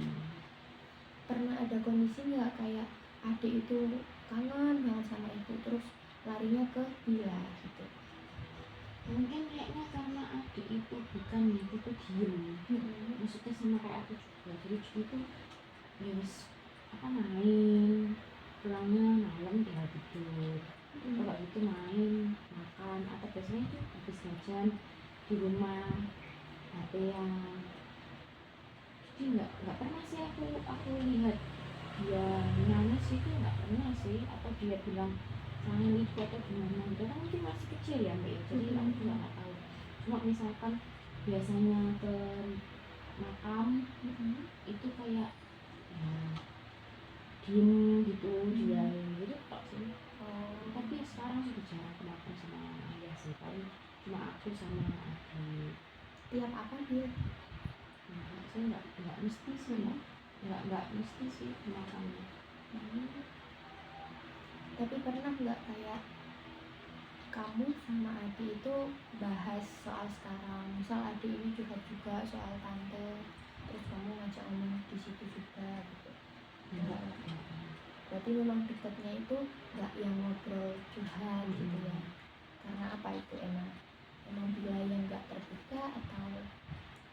Pernah ada kondisi nggak kayak adik itu kangen banget sama ibu terus larinya ke Bila gitu?
Mungkin kayaknya karena adik itu bukan itu tuh diem, maksudnya sama kayak aku juga. Jadi itu ya wis apa main, pulangnya malam tinggal tidur, kalau itu main makan atau biasanya itu habis jajan di rumah HP-an. Jadi nggak pernah sih aku lihat dia nangis itu, nggak pernah sih, atau dia bilang kangen ibu atau gimana gitu. Kan mungkin masih kecil ya Mbak ya, jadi aku juga nggak tahu. Cuma misalkan biasanya ke makam itu kayak ya diem gitu, dia gitu kok sih. Tapi sekarang sudah jarang ke makam sama ayah sih, paling cuma aku sama adik.
Tiap apa dia?
Saya nggak mesti sih, nggak mesti sih ke makamnya.
Hmm. Tapi pernah nggak kayak kamu sama adik itu bahas soal sekarang, misal adik ini curhat juga soal tante, terus kamu ngajak ngomong di situ juga gitu?
Enggak.
Berarti memang dekatnya itu nggak yang ngobrol curhat gitu ya? Karena apa itu, emang Bila yang nggak terbuka atau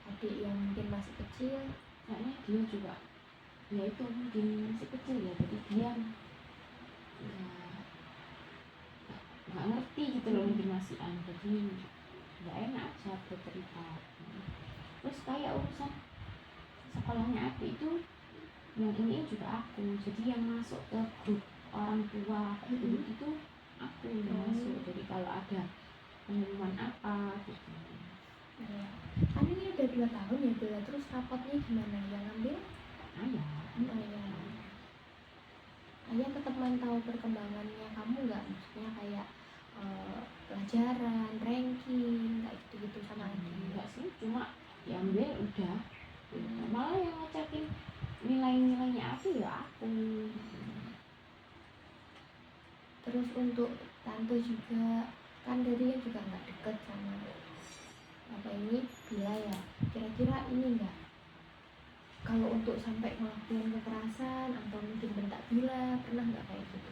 adik yang mungkin masih kecil?
Kayaknya dia juga ya itu mungkin masih kecil ya, jadi dia ya nggak ngerti gitu loh, mungkin masih jadi nggak enak aja bercerita. Terus kayak urusan sekolahnya adik itu yang ini juga aku, jadi yang masuk ke grup orang tua grup itu aku yang masuk, jadi kalau ada pengumuman apa gitu.
Ya. Kan ini udah 2 tahun ya Bila, terus rapotnya gimana? Yang ngambil
Ayah.
ayah. Ayah tetap mantau perkembangannya kamu nggak? Maksudnya kayak pelajaran, ranking, kayak gitu-gitu sama adik?
Enggak sih, cuma diambil udah. Malah yang ngecekin nilai-nilainya aku ya aku.
Terus untuk tante juga, kan dari juga nggak deket sama apa ini Bila ya, kira-kira ini nggak, kalau untuk sampai ngelakuin kekerasan atau mungkin bentak Bila, pernah nggak kayak gitu?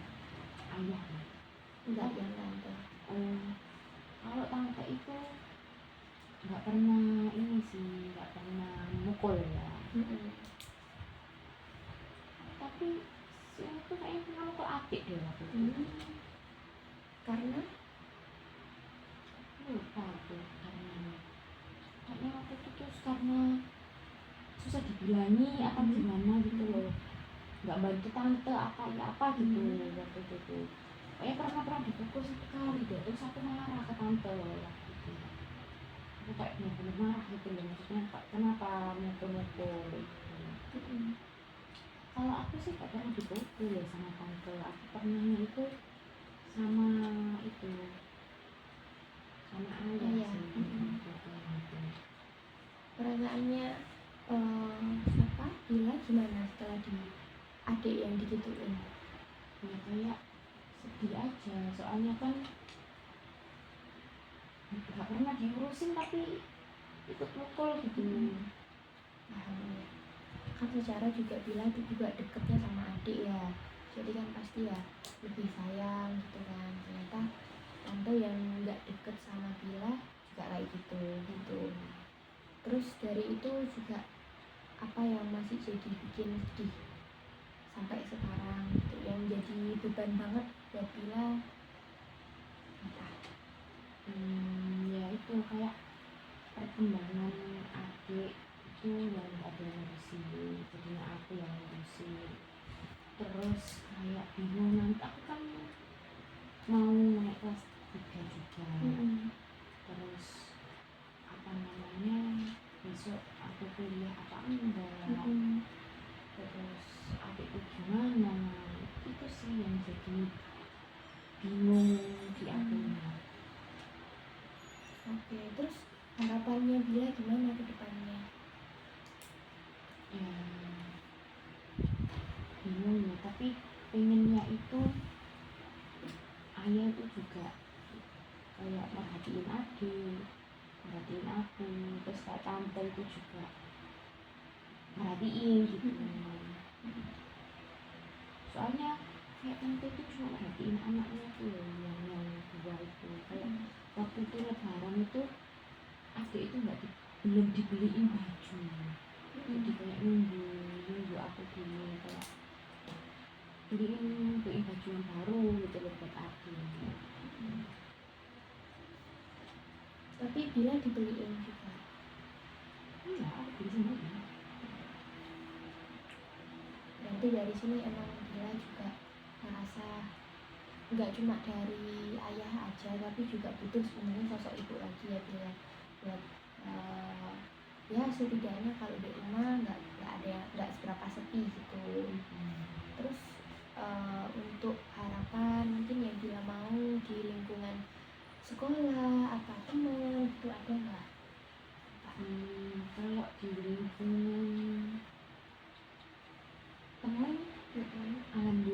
Ayah.
Enggak yang tante.
Kalau tante itu nggak pernah ini sih, nggak pernah mukul ya. Tapi si itu kayaknya pernah mukul adik deh waktu itu.
Karena
Lupa tuh karena kayaknya waktu itu tuh karena susah dibilangin apa gimana gitu loh, nggak bantu tante apa ya apa gitu. Waktu itu tuh kayaknya pernah dipukul sekali deh, terus aku marah ke tante waktu itu. Aku kayak bener-bener marah gitu loh, maksudnya kenapa mukul-mukul gitu. Kalau aku sih gak pernah dipukul ya sama tante, aku pernahnya itu sama itu sama ayah sih. Gitu.
perasaannya siapa Bila gimana setelah di adik yang digituin?
Ya kayak sedih aja, soalnya kan gak pernah diurusin tapi ikut mukul gitu.
Paham ya. Kan secara juga Bila itu juga deketnya sama adik ya, jadi kan pasti ya lebih sayang gitu kan. Ternyata tante yang nggak deket sama Bila juga kayak gitu. Terus dari itu juga apa yang masih jadi bikin sedih sampai sekarang gitu, yang jadi beban banget buat Bila apa?
Ya itu kayak perkembangan adik itu yang gak ada yang ngurusin, jadinya aku yang ngurusin. Terus kayak bingung, nanti aku kan mau naik kelas 3 juga. Terus apa namanya, besok aku kuliah apa enggak, terus adikku gimana, itu sih yang jadi bingung di akunya.
Oke, terus harapannya Bila gimana ke depannya?
Ya bingung ya, tapi pengennya itu ayah itu juga kayak merhatiin adik, merhatiin aku, terus kayak tante itu juga merhatiin gitu. Soalnya kayak tante itu cuma merhatiin anaknya tuh loh, yang dua itu. Kayak waktu itu lebaran itu adik itu belum dibeliin baju, jadi kayak nunggu aku dulu, kayak beliin baju yang baru gitu loh buat adik.
Tapi Bila dibeliin juga?
Iya, aku beli sendiri.
Berarti dari sini emang Bila juga merasa nggak cuma dari ayah aja, tapi juga butuh sebenarnya sosok ibu lagi ya Bila, buat ya setidaknya kalau di rumah nggak seberapa sepi gitu. Terus untuk harapan mungkin yang Bila mau di lingkungan sekolah atau teman itu ada nggak?
Kalau di lingkungan teman, alhamdulillah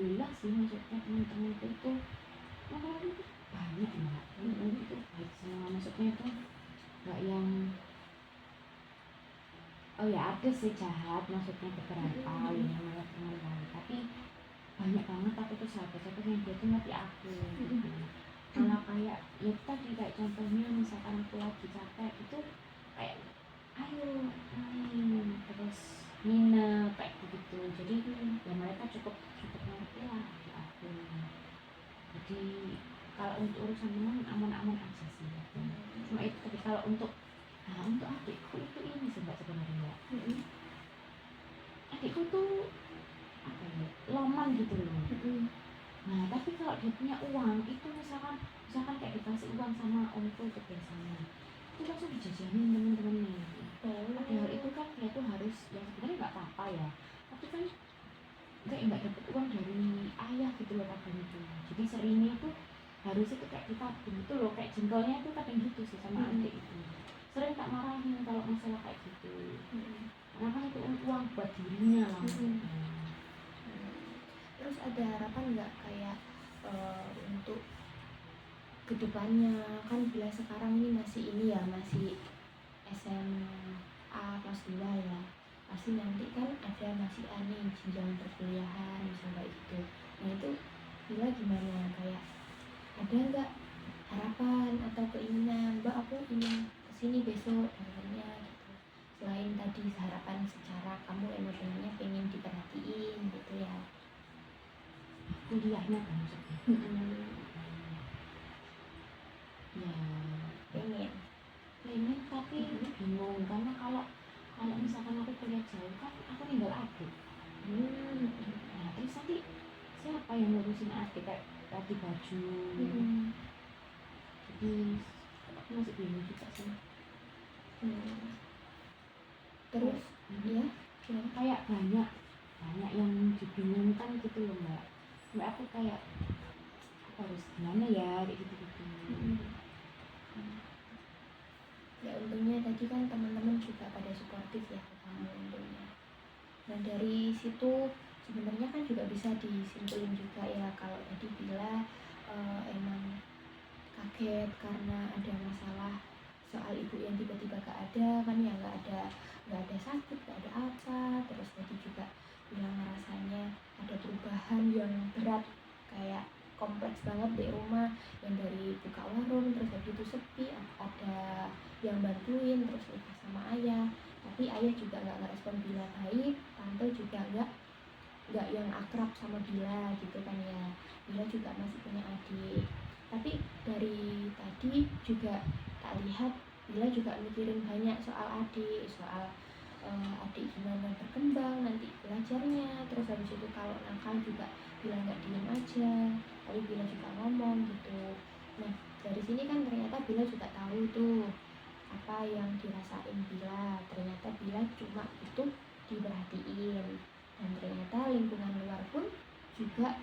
ada sih jahat maksudnya beberapa yang malah teman, tapi banyak banget aku tuh sahabat-sahabat yang dia tuh ngerti aku gitu. Malah kayak ya tadi kayak contohnya misalkan aku lagi capek itu kayak ayo main terus nginep kayak gitu. Jadi ya mereka cukup cukup ngerti lah di aku. Jadi kalau untuk urusan teman aman-aman aja sih ya. Cuma itu tapi kalau untuk untuk adikku itu ini sih mbak sebenarnya. Adikku tuh apa ya loman gitu loh. Nah tapi kalau dia punya uang itu misalkan kayak dikasih uang sama omku itu biasanya itu langsung dijajanin temen-temennya. Padahal itu kan dia tuh harus ya sebenarnya nggak apa-apa ya, tapi kan nggak dapet uang dari ayah gitu loh kadang itu. Jadi seringnya itu harus itu kayak ditabung itu loh, kayak jengkolnya itu kadang gitu sih sama adik itu. Sering tak marahin kalau masalah kayak gitu. Karena kan itu uang buat dirinya lah.
Terus ada harapan nggak kayak untuk kedepannya, kan bila sekarang ini masih SMA kelas 2 ya, pasti nanti kan ada masih aneh jenjang perkuliahan misalnya kayak gitu. Nah itu bila gimana, kayak ada nggak harapan atau keinginan, mbak aku ingin kesini besok dengannya gitu, selain tadi harapan secara kamu emosionalnya pengen diperhatiin gitu ya.
Kuliahnya kan maksudnya. Ya pengen tapi bingung karena kalau misalkan aku kuliah jauh kan aku tinggal adik. Nah terus nanti siapa yang ngurusin adik kayak ganti baju. Jadi aku masih bingung juga sih.
Terus ya
kayak banyak yang dibingungkan gitu loh mbak. Mbak aku kayak aku harus gimana ya kayak gitu.
Ya untungnya tadi kan teman-teman juga pada suportif ya ke kamu untungnya. Dan dari situ sebenarnya kan juga bisa disimpulin juga ya kalau tadi bila emang kaget karena ada masalah soal ibu yang tiba-tiba gak ada kan ya, nggak ada sakit, nggak ada apa, terus tadi juga bilang rasanya ada perubahan yang berat kayak kompleks banget di rumah, yang dari buka warung terus habis itu sepi, ada yang bantuin, terus nikah sama ayah, tapi ayah juga nggak ngerespon Bila baik, tante juga nggak yang akrab sama Bila gitu kan ya. Bila juga masih punya adik, tapi dari tadi juga tak lihat Bila juga mikirin banyak soal adik, adik gimana berkembang nanti belajarnya, terus habis itu kalau nakal juga Bila nggak diem aja, tapi Bila juga ngomong gitu. Nah dari sini kan ternyata Bila juga tahu tuh apa yang dirasain Bila, ternyata Bila cuma itu diperhatiin, dan ternyata lingkungan luar pun juga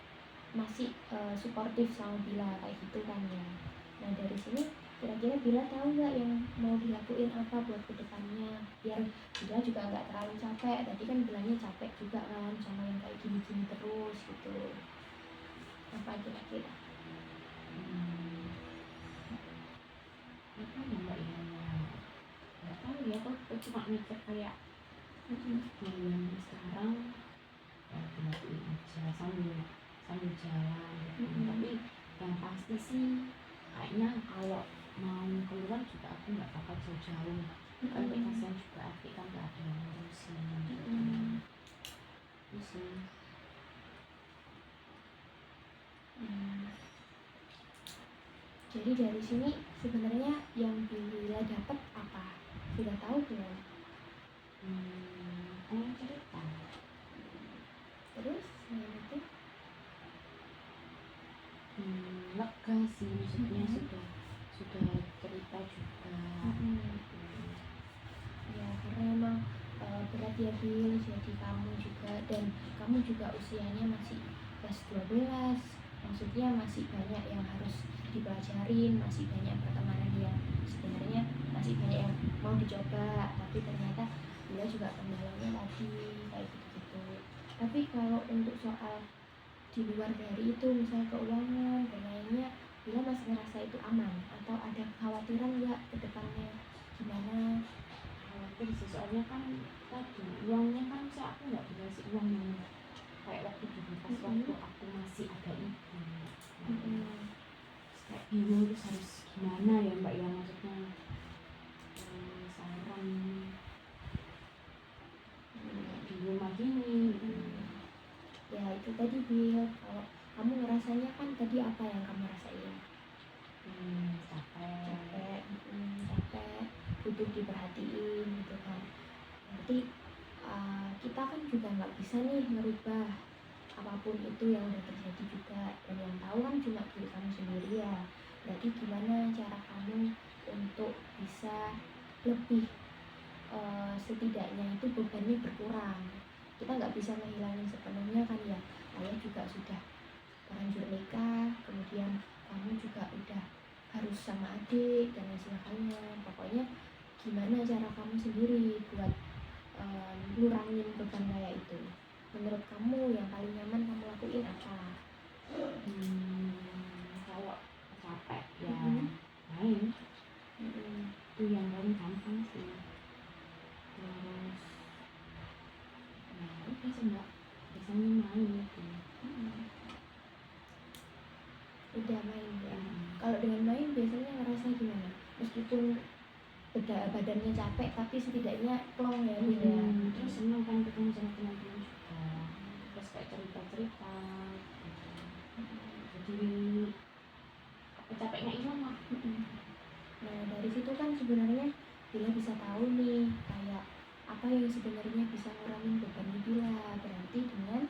masih suportif sama Bila kayak gitu kan ya. Nah dari sini kira-kira Bila tahu nggak yang mau dilakuin apa buat kedepannya biar Bila juga nggak terlalu capek, tadi kan Bilanya capek juga kan sama yang kayak gini-gini terus gitu, apa kira-kira?
Apa ya mbak ya, nggak tahu ya, aku cuma mikir kayak yang sekarang ya dilakuin aja sambil jalan gitu. Tapi yang pasti sih kayaknya kalau mau keluar juga aku nggak bakal jauh-jauh kan, kasihan juga adik kan nggak ada yang ngurusin gitu. Itu sih.
Jadi dari sini sebenarnya yang Bila dapat apa? Sudah tahu belum?
Cerita.
Terus selain itu?
Lega sih maksudnya sudah cerita juga.
Ya karena emang berat ya Bil, jadi kamu juga, dan kamu juga usianya masih kelas 12, maksudnya masih banyak yang harus dipelajarin, masih banyak pertemanan yang sebenarnya masih banyak yang mau dicoba, tapi ternyata Bila juga kendalanya tadi kayak gitu-gitu. Tapi kalau untuk soal di luar dari itu, misal keuangan dan lainnya, Bila masih ngerasa itu aman atau ada kekhawatiran nggak ke depannya gimana?
khawatir sih, soalnya kan tadi uangnya kan aku nggak dikasih uang yang kayak waktu dulu pas waktu aku masih ada ibu. Kayak bingung terus harus gimana ya mbak ya, maksudnya saran di rumah gini.
Ya itu tadi Bil, kalau kamu ngerasanya kan tadi apa yang kamu rasain?
Capek.
Capek, butuh diperhatiin gitu kan. Berarti kita kan juga nggak bisa nih merubah apapun itu yang udah terjadi juga, dan yang tahu kan cuma diri kamu sendiri ya. Berarti gimana cara kamu untuk bisa lebih setidaknya itu bebannya berkurang. Kita nggak bisa menghilangin sepenuhnya kan ya. Ayah juga sudah terlanjur nikah, kemudian kamu juga udah harus sama adik dan lain sebagainya. Pokoknya gimana cara kamu sendiri buat ngurangin beban kayak itu. Menurut kamu yang paling nyaman kamu lakuin apa?
Kalau capek ya main. Itu yang paling gampang sih. Terus udah sih mbak, biasanya main gitu.
Udah main ya. Kalau dengan main biasanya ngerasa gimana? Meskipun badannya capek tapi setidaknya plong ya gitu ya.
Terus senang kan ketemu sama teman-teman juga, terus kayak cerita-cerita gitu. Jadi capeknya hilang lah.
Nah dari situ kan sebenarnya Bila bisa tahu nih kayak apa yang sebenarnya bisa ngurangin beban Bila. Berarti dengan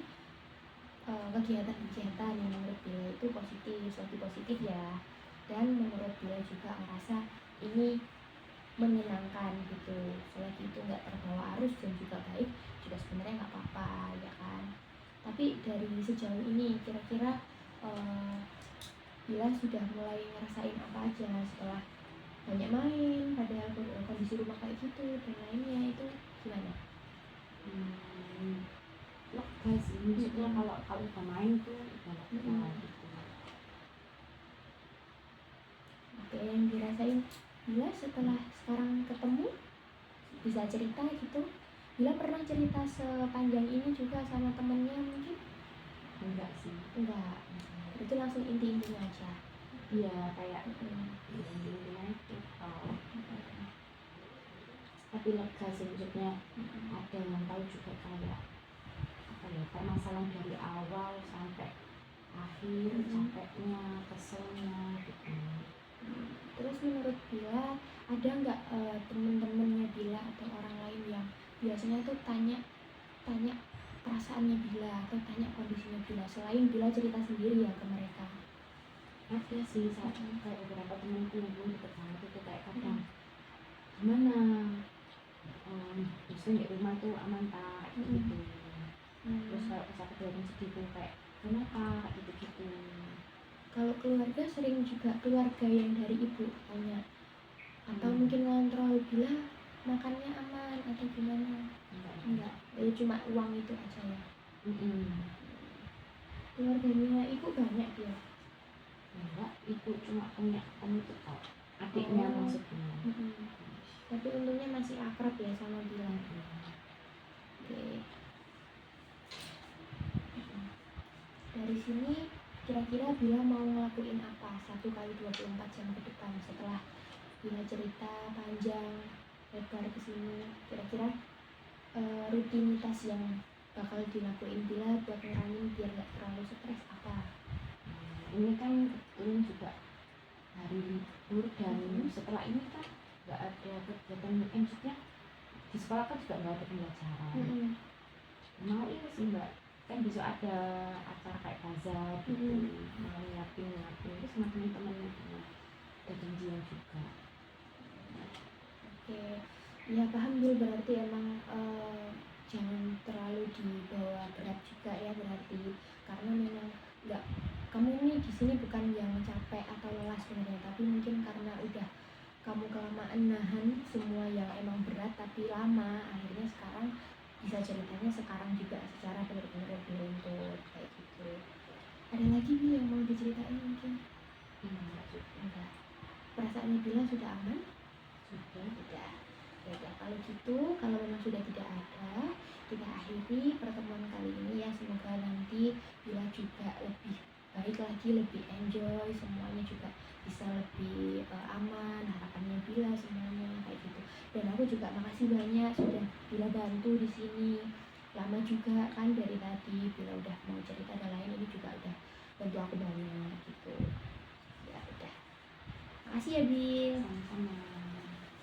kegiatan-kegiatan yang menurut Bila itu positif, lagi positif ya. Dan menurut Bila juga ngerasa ini menyenangkan gitu. Selagi itu nggak terbawa arus dan juga baik, juga sebenarnya nggak apa-apa ya kan. Tapi dari sejauh ini kira-kira Bila sudah mulai ngerasain apa aja setelah banyak main, padahal kondisi rumah kayak gitu dan lainnya, itu gimana?
Lega sih, maksudnya kalau udah main tuh udah lega gitu.
Oke, yang dirasain Bila setelah sekarang ketemu, bisa cerita gitu? Bila pernah cerita sepanjang ini juga sama temennya mungkin?
Enggak sih.
Enggak, itu langsung inti-intinya aja.
Iya, kayak intinya itu. Tapi lega sih, maksudnya ada yang tahu juga kayak apa ya, permasalahan dari awal sampai akhir, capeknya, keselnya gitu.
Terus menurut Bila ada nggak temen-temennya Bila atau orang lain yang biasanya tuh tanya perasaannya Bila atau tanya kondisinya Bila selain Bila cerita sendiri ya ke mereka?
Ada sih, kayak beberapa temanku yang belum deket banget itu kayak kadang gimana, biasanya di rumah tuh aman tak gitu. Terus kalau pas aku datang sedih tuh kayak kenapa gitu.
Kalau keluarga sering juga keluarga yang dari ibu tanya atau mungkin ngontrol Bila makannya aman atau gimana? Enggak, jadi cuma uang itu aja ya. Keluarganya ibu banyak dia?
Enggak, ibu cuma punya om itu kok, adiknya maksudnya.
Tapi untungnya masih akrab ya sama Bila. Oke. Dari sini kira-kira Bila mau ngelakuin apa 1 kali 24 jam ke depan setelah Bila cerita panjang lebar ke sini? Kira-kira rutinitas yang bakal dilakuin Bila buat ngurangin biar gak terlalu stres apa?
Ini kan kebetulan juga hari libur dan setelah ini kan nggak ada kegiatan, maksudnya di sekolah kan juga nggak ada pembelajaran. Mau ini sih mbak, kan besok ada acara kayak bazar gitu, mau nyiapin itu sama teman-teman ada janjian juga.
Oke, ya paham Bil, berarti emang jangan terlalu dibawa berat juga ya, berarti karena memang nggak, kamu nih di sini bukan yang capek atau lelah sebenarnya, tapi mungkin karena udah kamu kelamaan nahan semua yang emang berat tapi lama, akhirnya sekarang bisa ceritanya sekarang juga secara benar-benar beruntut kayak gitu. Ada lagi Bil yang mau diceritain mungkin?
Enggak.
Enggak. Perasaannya Bila sudah aman?
Sudah.
Sudah. Ya kalau gitu, kalau memang sudah tidak ada, kita akhiri pertemuan kali ini ya. Semoga nanti Bila juga lebih baik lagi, lebih enjoy, semuanya juga bisa lebih aman, harapannya Bila semuanya kayak gitu. Dan aku juga makasih banyak sudah Bila bantu di sini. Lama juga kan dari tadi Bila udah mau cerita dan lain, ini juga udah bantu aku banyak gitu. Ya udah. Makasih ya Bil.
Sama-sama.